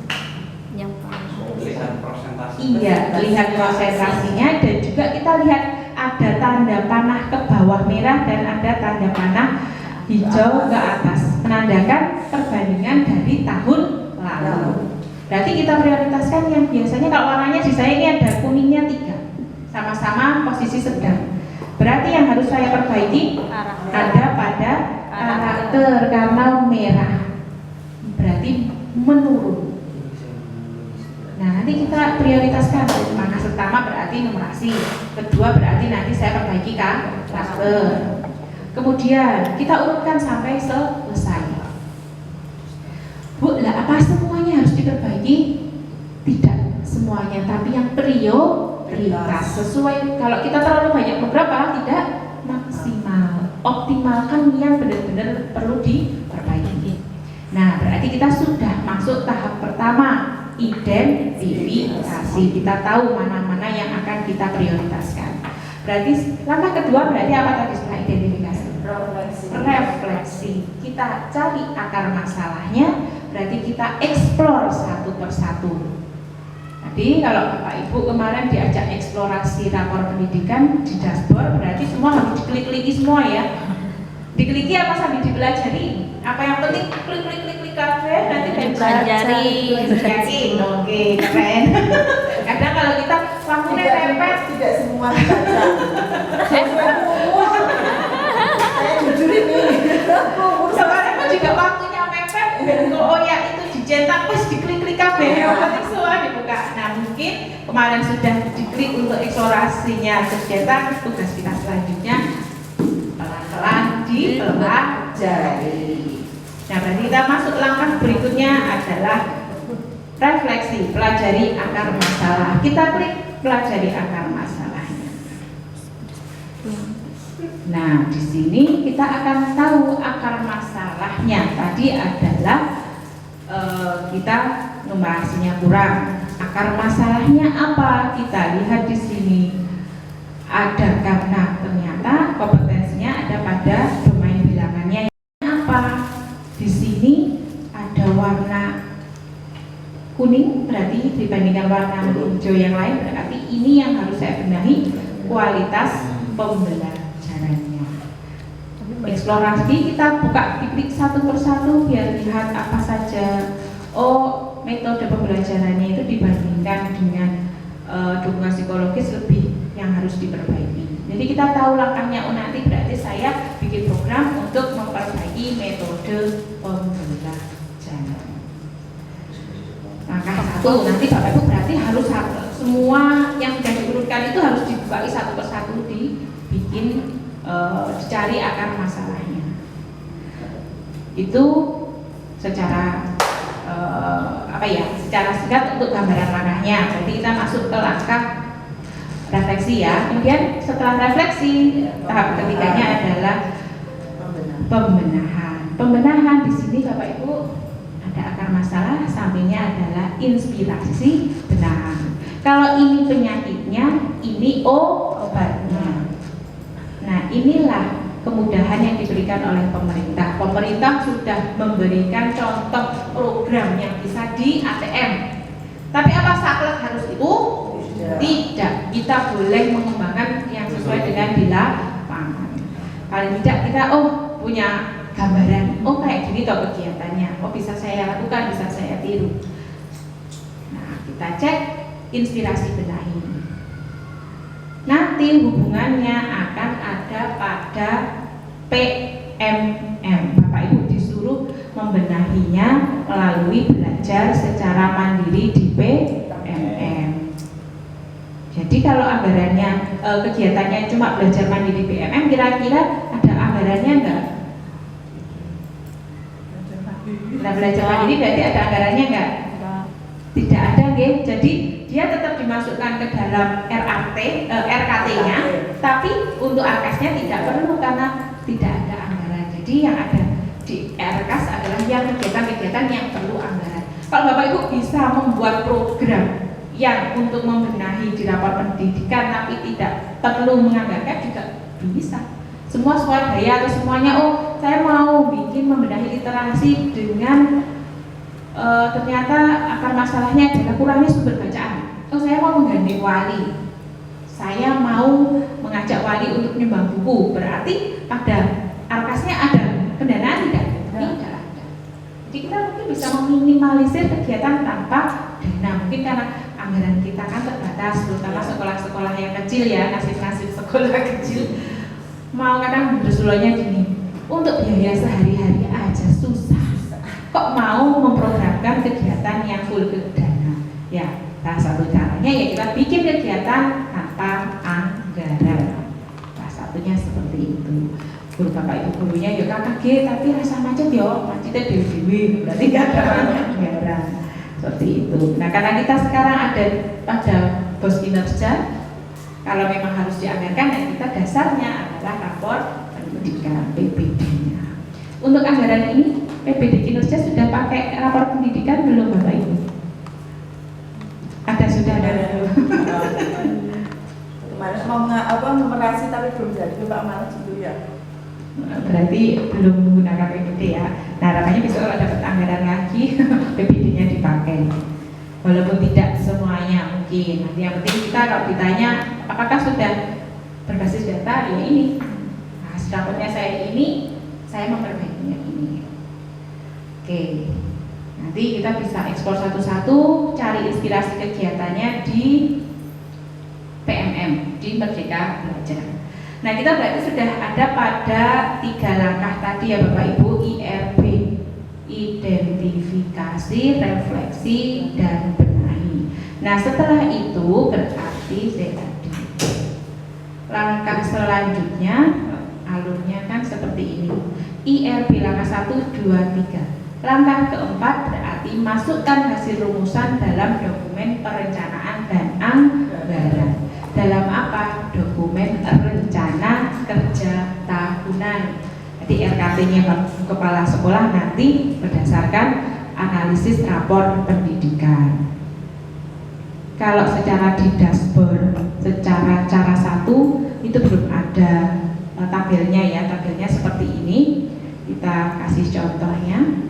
Speaker 4: Yang paling
Speaker 1: Lihat persentase.
Speaker 3: Iya, lihat konsentrasinya dan juga kita lihat ada tanda panah ke bawah merah dan ada tanda panah hijau ke atas, menandakan perbandingan dari tahun lalu. Berarti kita prioritaskan yang biasanya kalau warnanya di saya ini ada kuningnya 3, sama-sama posisi sedang. Berarti yang harus saya perbaiki ada pada karakter karena merah, berarti menurun. Nah, nanti kita prioritaskan. Mana pertama berarti numerasi, kedua berarti nanti saya perbaiki karakter. Kemudian kita urutkan sampai selesai. Bu, lah apa semuanya harus diperbaiki? Tidak semuanya, tapi yang prioritas sesuai. Kalau kita terlalu banyak program malah tidak maksimal. Optimalkan yang benar-benar perlu diperbaiki. Nah, berarti kita sudah masuk tahap pertama, identifikasi. Kita tahu mana-mana yang akan kita prioritaskan. Berarti langkah kedua berarti apa tadi setelah identifikasi? Refleksi. Kita cari akar masalahnya, berarti kita explore satu persatu. Tadi kalau Bapak Ibu kemarin diajak eksplorasi rapor pendidikan di dashboard, berarti semua harus diklik-kliki semua ya. Dikliki apa sambil dipelajari? Apa yang penting klik kafe nanti
Speaker 4: dipelajari.
Speaker 3: Yakin? Oke, keren. Kadang kalau kita waktunya mepet,
Speaker 7: tidak semua dibaca. Saya jujur ini.
Speaker 3: kemarin kan juga waktunya mepet. Oh ya itu dicetak, pas diklik kafe. Yang penting semua dibuka. Nah mungkin kemarin sudah diklik untuk eksplorasinya tercetak. Tugas kita selanjutnya pelan-pelan dipelajari. Nah, berarti kita masuk langkah berikutnya adalah refleksi, pelajari akar masalah. Kita klik pelajari akar masalahnya. Nah, di sini kita akan tahu akar masalahnya. Tadi adalah kita numerasinya kurang. Akar masalahnya apa? Kita lihat di sini. Ada karena ternyata kompetensinya ada pada domain bilangannya. Apa? Di sini ada warna kuning, berarti dibandingkan warna hijau yang lain, berarti ini yang harus saya benahi, kualitas pembelajarannya. Eksplorasi kita buka diklik satu persatu biar lihat apa saja. Oh, metode pembelajarannya itu dibandingkan dengan dukungan psikologis lebih yang harus diperbaiki. Jadi kita tahu langkahnya. Oh nanti berarti saya bikin program untuk memperbaiki metode pembelajaran. Langkah 1 nanti Bapak Ibu berarti harus semua yang sudah diurutkan itu harus dibuka satu persatu, dibikin dicari akar masalahnya. Itu secara secara singkat untuk gambaran langkahnya. Jadi kita masuk ke langkah refleksi ya. Kemudian setelah refleksi, tahap ketiganya adalah pembenahan. Pembenahan di sini Bapak Ibu ada akar masalah, sampingnya adalah inspirasi benahan. Kalau ini penyakitnya, ini obatnya. Nah, inilah kemudahan yang diberikan oleh pemerintah. Pemerintah sudah memberikan contoh program yang bisa di ATM. Tapi apa saklek harus itu? Tidak. Kita boleh mengembangkan yang sesuai dengan di lapangan. Paling tidak kita punya gambaran. Oh kayak gini toh kegiatannya. Oh bisa saya lakukan, bisa saya tiru. Nah kita cek inspirasi benahi. Nanti hubungannya akan ada pada PMM. Bapak Ibu disuruh membenahinya melalui belajar secara mandiri di PMM. Jadi kalau anggarannya kegiatannya cuma belajar mandiri PMM, kira-kira ada anggarannya enggak? Nah, belajar mandiri berarti ada anggarannya enggak? Tidak ada, nggih. Jadi dia tetap dimasukkan ke dalam RKT-nya, tapi untuk RKS-nya tidak perlu karena tidak ada anggaran. Jadi yang ada di RKS adalah yang kegiatan-kegiatan yang perlu anggaran. Kalau Bapak Ibu bisa membuat program yang untuk membenahi di rapor pendidikan tapi tidak perlu menganggarkan juga bisa. Semua swadaya atau semuanya, oh saya mau bikin membenahi literasi dengan ternyata akar masalahnya adalah kurangnya sumber bacaan. Oh saya mau menggandeng wali, saya mau mengajak wali untuk menyumbang buku, berarti pada arkasnya ada pendanaan tidak? Tidak ada. Jadi kita mungkin bisa meminimalisir kegiatan tanpa dana, mungkin karena anggaran kita kan terbatas, terutama sekolah-sekolah yang kecil ya, nasib-nasib sekolah kecil. Mau kadang berusulnya gini, untuk biaya sehari-hari aja susah, kok mau memprogramkan kegiatan yang full ke dana? Ya, salah satu caranya ya kita bikin kegiatan tanpa anggaran. Salah satunya seperti itu. Guru bapak ibu gurunya ya KKG, tapi rasa macet ya, macetnya dewi-dewi, berarti nggak ada anggaran. Seperti itu. Nah, karena kita sekarang ada pada bos kinerja, kalau memang harus dianggarkan, dan kita dasarnya adalah rapor pendidikan PPD-nya. Untuk anggaran ini, PPD kinerja sudah pakai rapor pendidikan belum Bapak Ibu? Sudah ada.
Speaker 7: Kemarin mau numerasi tapi belum jadi Pak Malah gitu ya.
Speaker 3: Berarti belum menggunakan PPD ya. Nah, harapannya besok kalau dapat anggaran lagi, PPD-nya dipakai. Walaupun tidak semuanya mungkin. Nanti yang penting kita kalau ditanya apakah sudah berbasis data, ya ini. Nah, rapotnya saya ini, saya memperbaikinya ini. Oke. Nanti kita bisa ekspor satu-satu, cari inspirasi kegiatannya di PMM, di Merdeka Belajar. Nah, kita berarti sudah ada pada 3 langkah tadi ya Bapak Ibu, IRB, identifikasi, refleksi, dan benahi. Nah, setelah itu berarti ZAD. Langkah selanjutnya, alurnya kan seperti ini. IRB langkah 1, 2, 3. Langkah keempat berarti masukkan hasil rumusan dalam dokumen perencanaan dan anggaran. Dalam apa? Dokumen rencana kerja tahunan. Jadi RKT-nya kepala sekolah nanti berdasarkan analisis rapor pendidikan. Kalau secara di dashboard, secara cara 1 itu belum ada tabelnya ya. Tabelnya seperti ini. Kita kasih contohnya.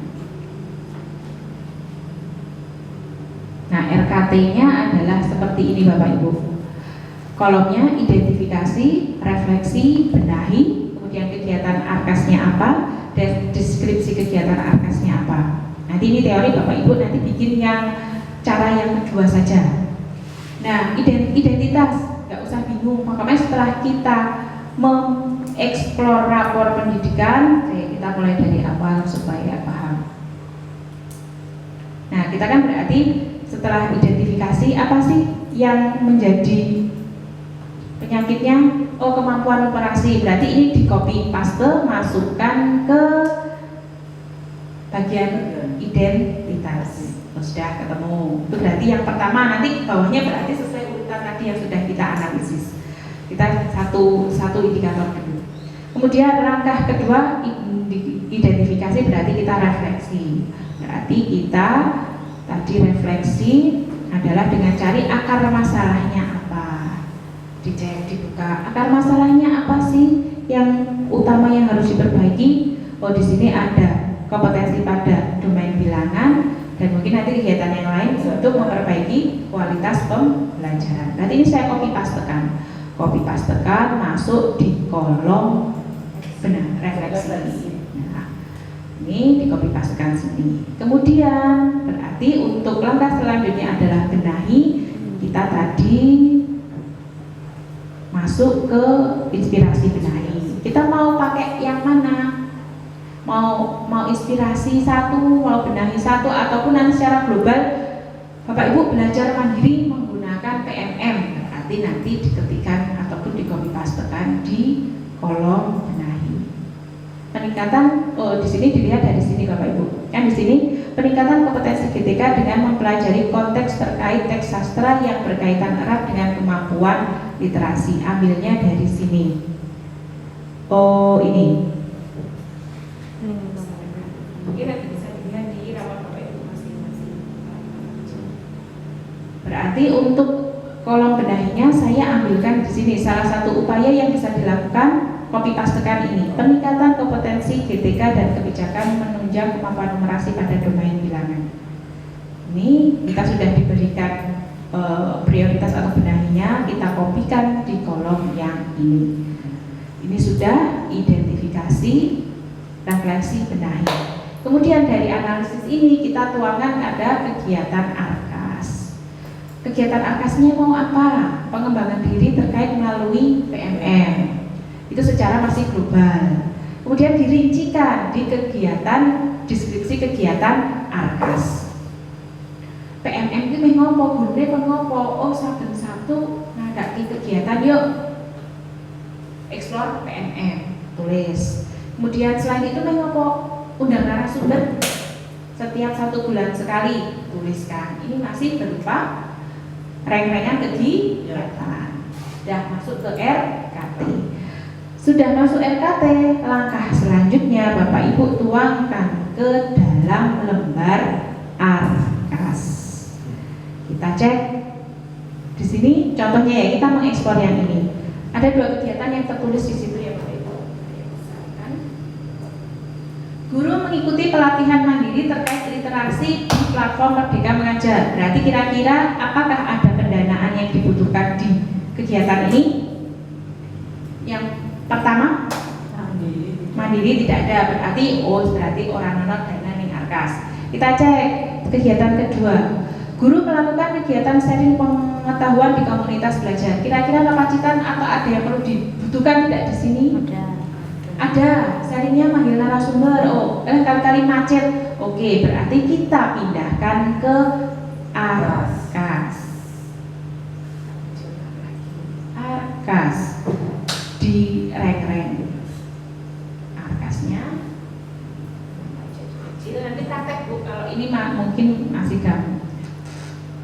Speaker 3: Nah, RKT-nya adalah seperti ini Bapak Ibu. Kolomnya identifikasi, refleksi, benahi, kemudian kegiatan arkasnya apa, dan deskripsi kegiatan arkasnya apa. Nanti ini teori Bapak Ibu nanti bikin yang cara yang kedua saja. Nah, identitas, nggak usah bingung. Makanya setelah kita mengeksplor rapor pendidikan, kita mulai dari awal supaya paham. Nah, kita kan berarti setelah identifikasi apa sih yang menjadi penyakitnya? Oh, kemampuan operasi. Berarti ini di copy paste, masukkan ke bagian identitas. Sudah ketemu. Itu berarti yang pertama, nanti bawahnya berarti sesuai urutan tadi yang sudah kita analisis. Kita satu indikator dulu. Kemudian langkah kedua identifikasi, berarti kita refleksi. Berarti kita tadi refleksi adalah dengan cari akar masalahnya apa. Dicek, dibuka. Akar masalahnya apa sih yang utama yang harus diperbaiki? Oh, di sini ada kompetensi pada domain bilangan dan mungkin nanti kegiatan yang lain untuk memperbaiki kualitas pembelajaran. Nanti ini saya copy pastekan masuk di kolom benar refleksi. Nah, ini di copy pastekan sini. Kemudian berarti untuk langkah selanjutnya adalah benahi. Kita tadi masuk ke inspirasi benahi. Kita mau pakai yang mana? Mau inspirasi satu, mau benahi satu, ataupun nanti secara global Bapak Ibu belajar mandiri menggunakan PMM. Berarti nanti diketikkan ataupun di copy pastekan di kolom benahi. Peningkatan, di sini dilihat dari sini Bapak Ibu. Kan di sini peningkatan kompetensi GTK dengan mempelajari konteks terkait teks sastra yang berkaitan erat dengan kemampuan literasi. Ambilnya dari sini. Oh, ini. Mungkin nanti bisa dilihat di rapor Bapak Ibu masing-masing. Berarti untuk kolom benahinya saya ambilkan di sini. Salah satu upaya yang bisa dilakukan, copy pastekan ini, peningkatan kompetensi GTK dan kebijakan menunjang kemampuan numerasi pada domain bilangan. Ini kita sudah diberikan prioritas atau benahinya, kita kopikan di kolom yang ini. Ini sudah identifikasi refleksi benahi. Kemudian dari analisis ini kita tuangkan ada kegiatan ARKAS. Kegiatan ARKASnya mau apa? Pengembangan diri terkait melalui PMM. Itu secara masih global. Kemudian dirincikan di kegiatan, deskripsi kegiatan ARKAS. PMM itu ngopo, gune kon ngopo, oh saben Sabtu ngadaki kegiatan yuk explore PMM, tulis. Kemudian selain itu ngopo, undang narasumber setiap 1 bulan sekali, tuliskan. Ini masih berupa reng-rengan kegiatan. Sudah masuk ke RKT. Sudah masuk RKT, langkah selanjutnya Bapak Ibu tuangkan ke dalam lembar ARKAS. Kita cek di sini contohnya ya, kita mengekspor yang ini. Ada 2 kegiatan yang tertulis di situ ya Bapak Ibu. Guru mengikuti pelatihan mandiri terkait literasi di platform Merdeka Mengajar. Berarti kira-kira apakah ada pendanaan yang dibutuhkan di kegiatan ini? Yang pertama, mandiri tidak ada. Berarti orang nonton dana ning ARKAS. Kita cek kegiatan kedua. Guru melakukan kegiatan sharing pengetahuan di komunitas belajar. Kira-kira kapasitas atau ada yang perlu dibutuhkan tidak di sini? Ada. Sharingnya manggil narasumber. Kali-kali macet. Oke, berarti kita pindahkan ke ARKAS. ARKAS di reng-reng. ARKASnya kecil. Nanti praktek Bu. Kalau ini mungkin masih gampang.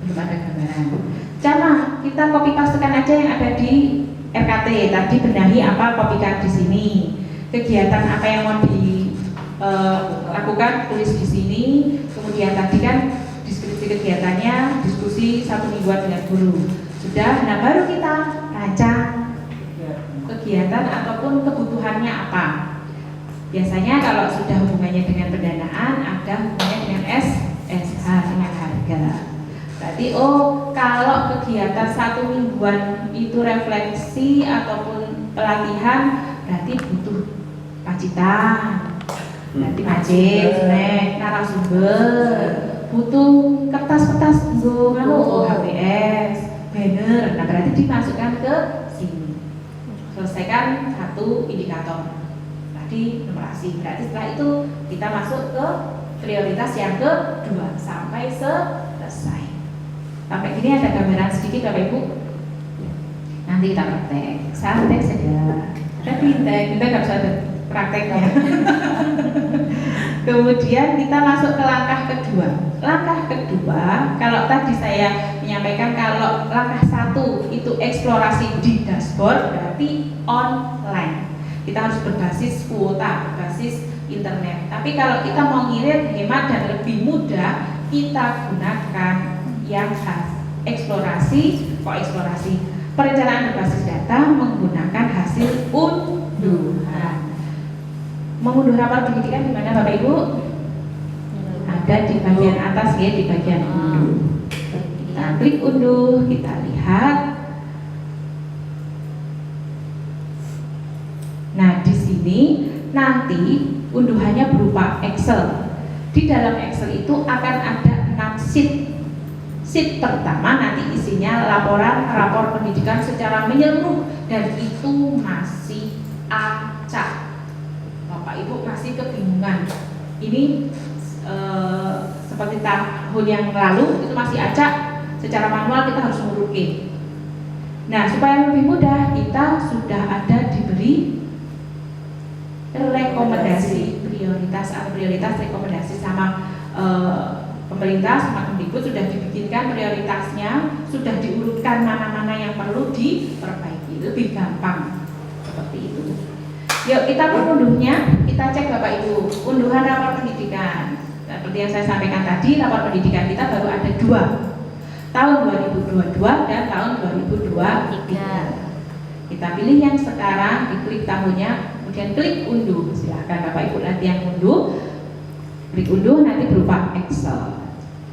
Speaker 3: Belum ada gambaran. Sama, kita copy pastekan aja yang ada di RKT. Tadi benahi apa, kopikan di sini. Kegiatan apa yang mau dilakukan, tulis di sini. Kemudian tadi kan deskripsi kegiatannya, diskusi 1 mingguan dengan guru. Sudah, nah baru kita rancang kegiatan ataupun kebutuhannya apa. Biasanya kalau sudah hubungannya dengan pendanaan, ada hubungannya dengan SSH, dengan harga. Berarti kalau kegiatan 1 mingguan itu refleksi ataupun pelatihan, berarti butuh pacitan, berarti macet, narasumber, butuh kertas-kertas, HBS, banner. Nah berarti dimasukkan ke sini. Selesaikan 1 indikator. Tadi numerasi. Berarti setelah itu kita masuk ke prioritas yang kedua sampai selesai. Sampai gini ada gambaran sedikit Bapak Ibu. Nanti kita praktek, santai saja. Kita nggak usah ada prakteknya. Kemudian kita masuk ke langkah kedua. Langkah kedua, kalau tadi saya menyampaikan kalau langkah 1 itu eksplorasi di dashboard, berarti online. Kita harus berbasis kuota, berbasis internet. Tapi kalau kita mau ngirit, hemat dan lebih mudah, kita gunakan yang eksplorasi perencanaan berbasis data menggunakan hasil unduhan. Mengunduh rapor pendidikan di mana Bapak Ibu? Ada di bagian atas ya, di bagian unduh. Kita klik unduh, kita lihat. Nah di sini nanti unduhannya berupa Excel. Di dalam Excel itu akan ada 6 sheet. Sheet pertama nanti isinya rapor pendidikan secara menyeluruh dan itu masih acak. Bapak Ibu masih kebingungan. Ini seperti tahun yang lalu itu masih acak, secara manual kita harus ngurukin. Nah supaya lebih mudah kita sudah ada diberi rekomendasi prioritas rekomendasi sama pemerintah sama Kemdikbud sudah dibikinkan prioritasnya, sudah diurutkan mana-mana yang perlu diperbaiki, lebih gampang seperti itu. Yuk kita mengunduhnya, kita cek Bapak Ibu, unduhan rapor pendidikan. Seperti yang saya sampaikan tadi, rapor pendidikan kita baru ada 2. tahun 2022 dan tahun 2023. Kita pilih yang sekarang, diklik tahunnya, kemudian klik unduh. Silahkan Bapak Ibu nanti yang unduh. Klik unduh nanti berupa Excel.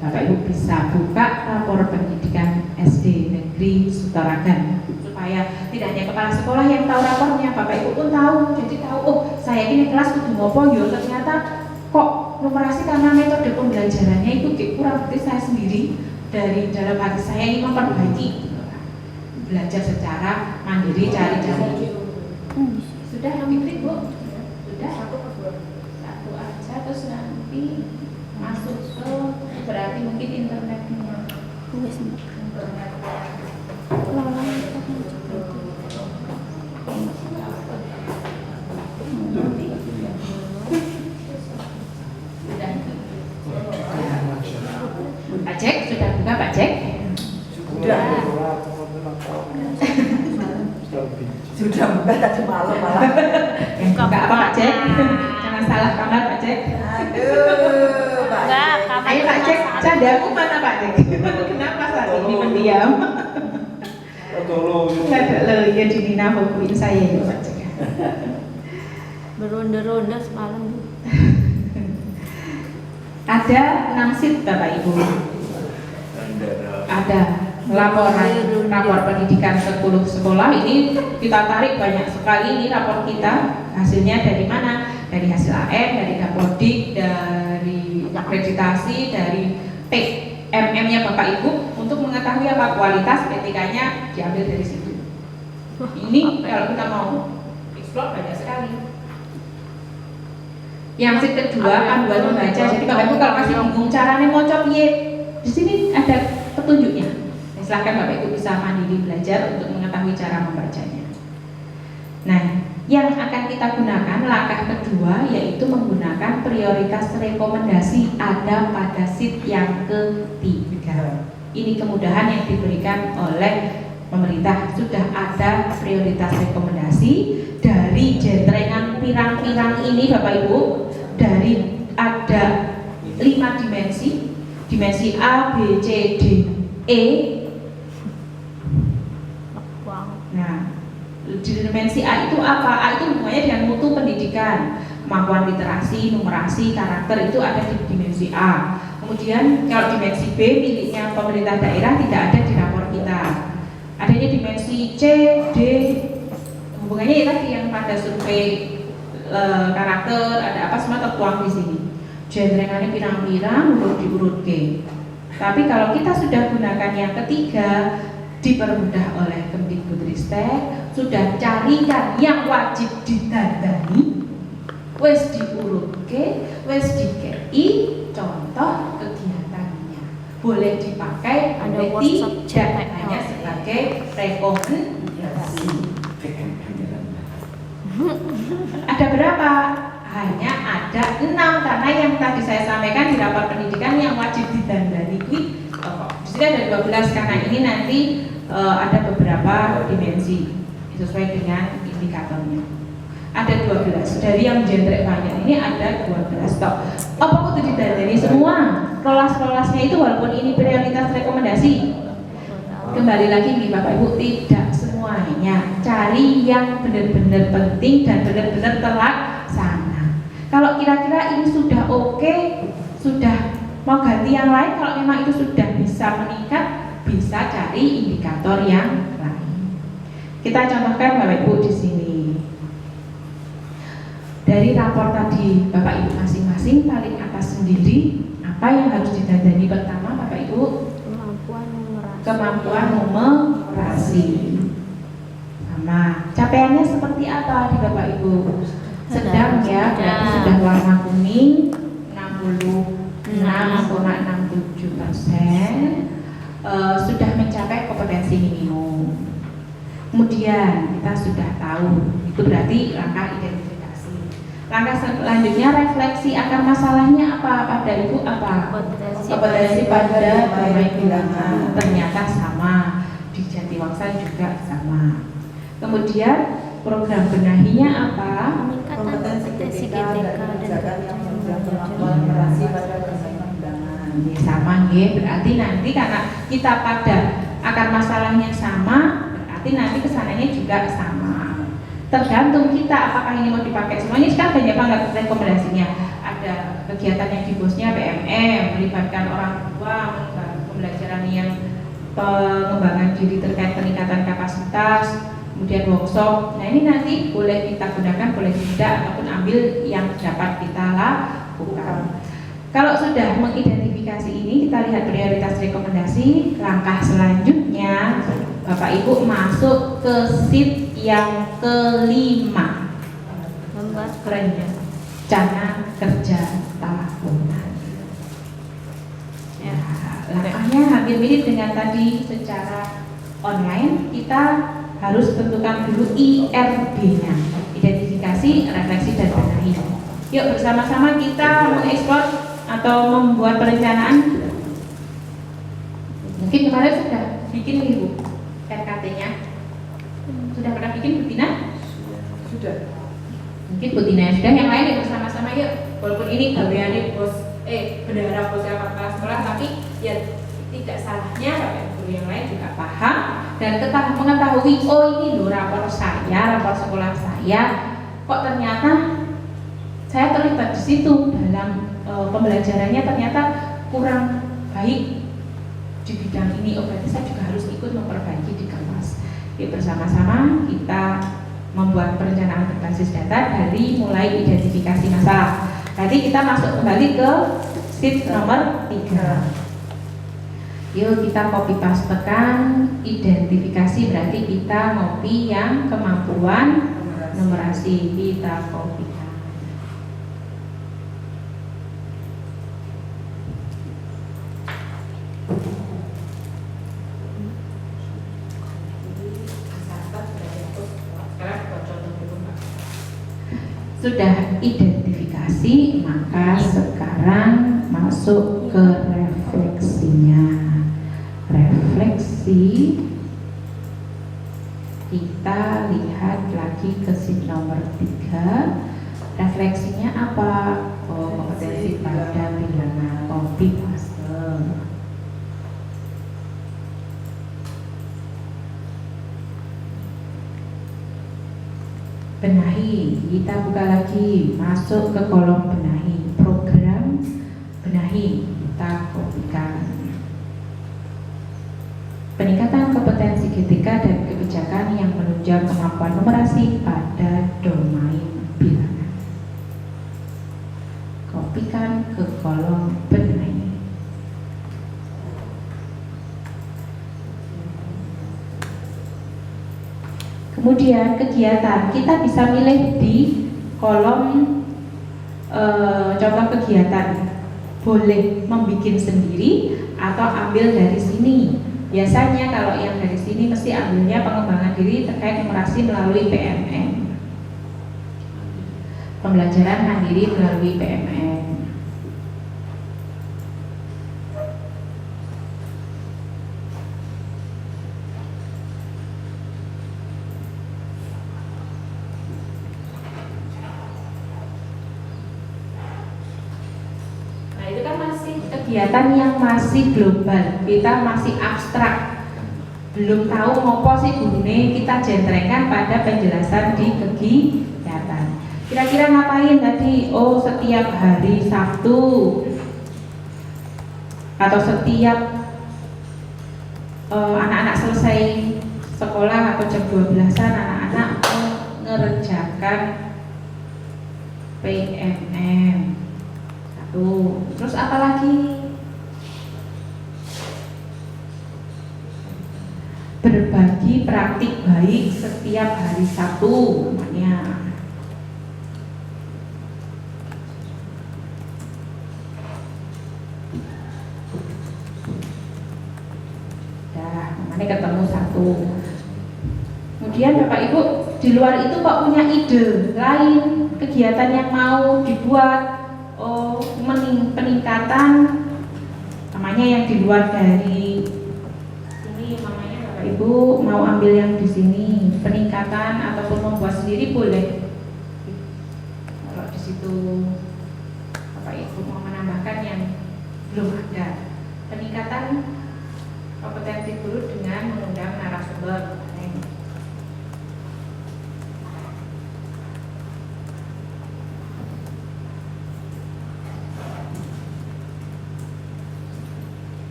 Speaker 3: Bapak Ibu bisa buka rapor pendidikan SD Negeri Sutaragan, supaya tidak hanya kepala sekolah yang tahu rapornya, Bapak Ibu pun tahu. Jadi tahu, oh saya ini kelas kudu ngopo yo, ternyata kok numerasi karena metode pembelajarannya itu kurang, berarti saya sendiri dari dalam hati saya ini memperbaiki. Belajar secara mandiri, cari-cari. Sudah yang diklik Bu? Sudah? Satu aja, terus nanti masuk ke, berarti mungkin internetnya. Pak Cek, sudah buka Pak Cek?
Speaker 7: Sudah buka tadi malam malah.
Speaker 3: Buka apa Pak Cek? Jangan salah kamar Pak Cek.
Speaker 7: Aduh, Pak.
Speaker 4: Enggak, kamar
Speaker 3: Ayo Pak Cek, cadaku mana Pak Cek? Kenapa saat ini mendiam? Nggak ada loh, ya Dinina hukumin saya ya Pak Cek.
Speaker 4: Beronda-ronda semalam Bu.
Speaker 3: Ada 6 sheet Bapak Ibu. Ada laporan rapor pendidikan 10 sekolah. Ini kita tarik banyak sekali, ini rapor kita. Hasilnya dari mana? Dari hasil AM, dari Dapodik, dari akreditasi, dari PMM-nya Bapak Ibu, untuk mengetahui apa kualitas PTK-nya diambil dari situ. Ini kalau kita mau explore banyak sekali. Yang sheet kedua panduan membaca. Jadi Bapak Ibu kalau masih bingung caranya ngocok piye, di sini ada petunjuknya. Silahkan Bapak Ibu bisa mandiri belajar untuk mengetahui cara membacanya. Nah, yang akan kita gunakan langkah kedua yaitu menggunakan prioritas rekomendasi, ada pada sheet yang ketiga. Ini kemudahan yang diberikan oleh pemerintah. Sudah ada prioritas rekomendasi dari jentrengan pirang-pirang ini Bapak Ibu, dari ada 5 dimensi. Dimensi A, B, C, D, E. Nah, dimensi A itu apa? A itu hubungannya dengan mutu pendidikan, kemampuan literasi, numerasi, karakter, itu ada di dimensi A. Kemudian kalau dimensi B miliknya pemerintah daerah tidak ada di rapor kita. Adanya dimensi C, D, hubungannya ya tadi yang pada survei karakter, ada apa semua tertuang di sini. Jentrengannya pirang-pirang, urut diurut ke. Tapi kalau kita sudah gunakan yang ketiga, dipermudah oleh Kemdikbudristek, sudah carikan yang wajib ditandani, wes diurut ke, wes dikei contoh kegiatannya, boleh dipakai, boleh tidak, hanya sebagai rekomendasi. Ada berapa? Hanya ada 6, karena yang tadi saya sampaikan di rapor pendidikan yang wajib ditandani di sini ada 12, karena ini nanti ada beberapa dimensi sesuai dengan indikatornya. Ada 12 dari yang jentrek banyak ini, ada 12 tok. Apa kudu ditandani semua? Kelas-kelasnya itu walaupun ini prioritas rekomendasi. Kembali lagi nih Bapak Ibu, tidak semuanya. Cari yang benar-benar penting dan benar-benar terlaksana. Kalau kira-kira ini sudah oke, sudah mau ganti yang lain, kalau memang itu sudah bisa meningkat, bisa cari indikator yang lain. Kita contohkan Bapak Ibu di sini. Dari rapor tadi Bapak Ibu masing-masing paling atas sendiri, apa yang harus ditandani pertama Bapak Ibu? Kemampuan numerasi. Sama. Capaiannya seperti apa di Bapak Ibu? Sedang ya, berarti sudah warna kuning 66,67%, sudah mencapai kompetensi minimum. Kemudian kita sudah tahu, itu berarti langkah identifikasi. Langkah selanjutnya refleksi akar masalahnya apa pada Ibu? Apa? Kompetensi pada domain bilangan ternyata sama, di Jatiwangsa juga sama. Kemudian program benahinya apa?
Speaker 7: Kompetensi GTK dan kemampuan literasi pada domain bilangan.
Speaker 3: Ini sama nggih, berarti nanti karena kita pada akar masalahnya sama, berarti nanti kesananya juga sama. Tergantung kita apakah ini mau dipakai semua. Ini sekarang banyak banget rekomendasinya. Ada kegiatan yang di bosnya PMM, melibatkan orang tua, pembelajaran yang pengembangan diri terkait peningkatan kapasitas, kemudian workshop. Nah ini nanti boleh kita gunakan, boleh tidak, ataupun ambil yang dapat kita lakukan. Kalau sudah mengidentifikasi ini, kita lihat prioritas rekomendasi. Langkah selanjutnya, Bapak Ibu masuk ke sheet yang kelima,
Speaker 4: Membuat
Speaker 3: rencana kerja tahunan. Ya, langkahnya hampir mirip dengan tadi. Secara online kita harus tentukan dulu IRB-nya, identifikasi, refleksi, dan benahi. Yuk bersama-sama kita mengeksplor atau membuat perencanaan. Mungkin kemarin sudah bikin Ibu RKT-nya. Sudah pernah bikin Bu Tina?
Speaker 7: Sudah.
Speaker 3: Mungkin Bu Tina yang sudah, yang lain ya bersama-sama yuk. Walaupun ini gaweane bos bendahara bos kepala sekolah, tapi ya tidak salahnya Bapak Ibu yang lain juga paham dan mengetahui, oh ini loh rapor saya, rapor sekolah saya, kok ternyata saya terlibat di situ dalam pembelajarannya ternyata kurang baik di bidang ini. Oh berarti saya juga harus ikut memperbaiki di kelas. Jadi bersama-sama kita membuat perencanaan berbasis data dari mulai identifikasi masalah. Tadi kita masuk kembali ke sheet nomor 3. Yuk kita copy pastekan identifikasi, berarti kita copy yang kemampuan numerasi, kita copykan. Sudah identifikasi, maka sekarang masuk ke refleksinya. Refleksi, kita lihat lagi ke sheet nomor 3. Refleksinya apa? Oh, kompetensi pada bilangan, copy paste. Benahi, kita buka lagi, masuk ke kolom benahi, program benahi, kita kopikan. Peningkatan kompetensi GTK dan kebijakan yang menunjang kemampuan numerasi pada domain bilangan. Kopikan ke kolom benahi. Kemudian kegiatan, kita bisa milih di kolom contoh kegiatan, boleh membuat sendiri atau ambil dari sini. Biasanya kalau yang dari sini mesti ambilnya pengembangan diri terkait numerasi melalui PMN, pembelajaran mandiri melalui PMN. Kegiatan yang masih global, kita masih abstrak, belum tahu ngopo sih gurune, kita jentrengan pada penjelasan di kegiatan. Kira-kira ngapain tadi? Oh, setiap hari Sabtu atau setiap anak-anak selesai sekolah atau jam 12-an anak-anak mengerjakan PMM. Terus apa lagi? Berbagi praktik baik setiap hari Sabtu namanya. Namanya ketemu satu. Kemudian Bapak Ibu di luar itu kok punya ide lain, kegiatan yang mau dibuat, peningkatan namanya yang di luar dari ini, mamanya Bapak Ibu mau ambil yang di sini, peningkatan ataupun membuat sendiri boleh. Kalau di situ Bapak Ibu mau menambahkan yang belum ada. Peningkatan kompetensi guru dengan mengundang narasumber.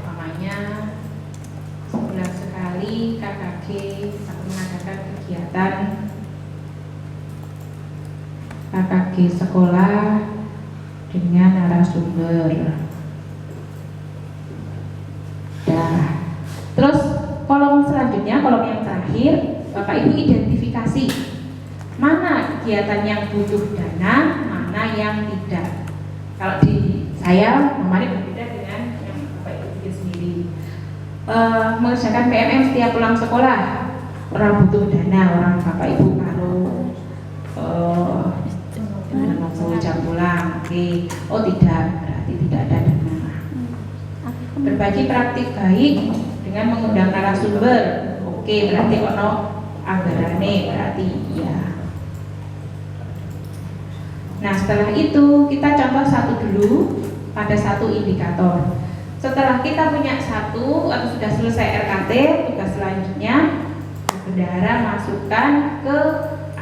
Speaker 3: Namanya sebulan sekali KKG akan mengadakan kegiatan KKG sekolah dengan narasumber. Terus kolom selanjutnya, kolom yang terakhir, Bapak Ibu identifikasi mana kegiatan yang butuh dana, mana yang tidak. Kalau di saya kemarin berbeda dengan yang Bapak Ibu bikin sendiri. Mengerjakan PMM setiap pulang sekolah, orang butuh dana, orang Bapak Ibu kalau menunggu jam pulang, oke. Oh tidak, berarti tidak ada dana. Berbagi praktik baik dengan mengundang narasumber, oke, berarti ono anggarane, berarti iya. Nah setelah itu kita contoh satu dulu pada satu indikator. Setelah kita punya satu atau sudah selesai RKT, tugas selanjutnya bendahara masukkan ke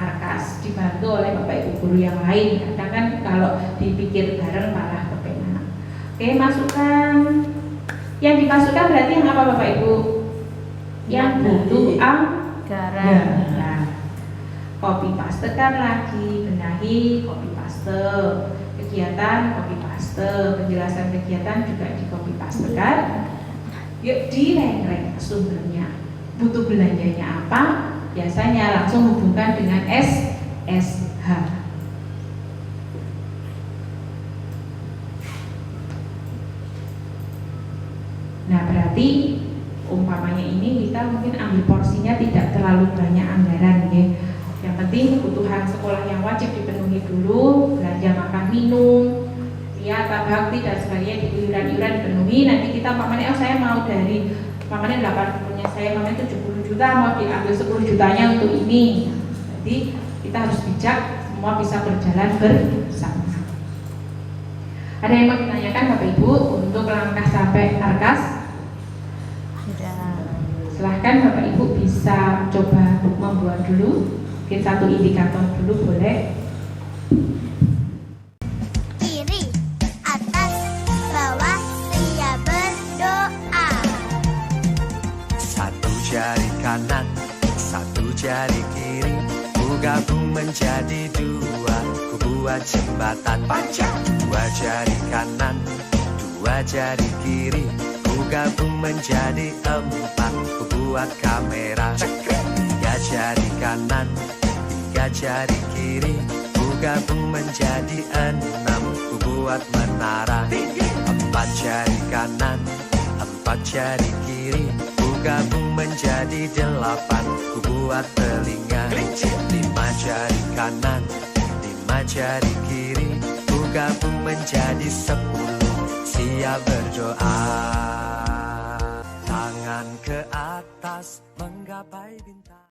Speaker 3: Arkas, dibantu oleh Bapak Ibu guru yang lain. Kadang kan kalau dipikir bareng malah kepenak. Oke, masukkan. Yang dimasukkan berarti yang apa Bapak Ibu? Yang butuh anggaran. Copy pastekan lagi, benahi, copy paste. Kegiatan copy paste, penjelasan kegiatan juga di copy pastekan. Yuk direng-reng sumbernya. Butuh belanjanya apa? Biasanya langsung hubungkan dengan SSH. Nah berarti umpamanya ini kita mungkin ambil porsinya tidak terlalu banyak anggaran ya. Yang penting kebutuhan sekolah yang wajib dipenuhi dulu, belanja makan minum, ya bakti dan sebagainya, di iuran-iuran dipenuhi. Nanti kita umpamanya saya mau dari umpamanya 80-nya saya umpamanya 70 juta mau diambil 10 jutanya untuk ini. Jadi kita harus bijak, semua bisa berjalan bersama. Ada yang mau ditanyakan Bapak Ibu untuk langkah sampai Arkas? Silahkan Bapak Ibu bisa coba membuat dulu, mungkin satu indikator dulu boleh.
Speaker 6: Kiri, atas, bawah, ria berdoa.
Speaker 5: Satu jari kanan, satu jari kiri, ku gabung menjadi dua, ku buat jembatan panjang. Dua jari kanan, dua jari kiri, ku gabung menjadi empat, ku buat kamera. Tiga jari kanan, tiga jari kiri, ku gabung menjadi enam, ku buat menara. Empat jari kanan, empat jari kiri, ku gabung menjadi delapan, ku buat telinga. Lima jari kanan, lima jari kiri, ku gabung menjadi 10, siap berdoa. Tangan ke atas menggapai bintang.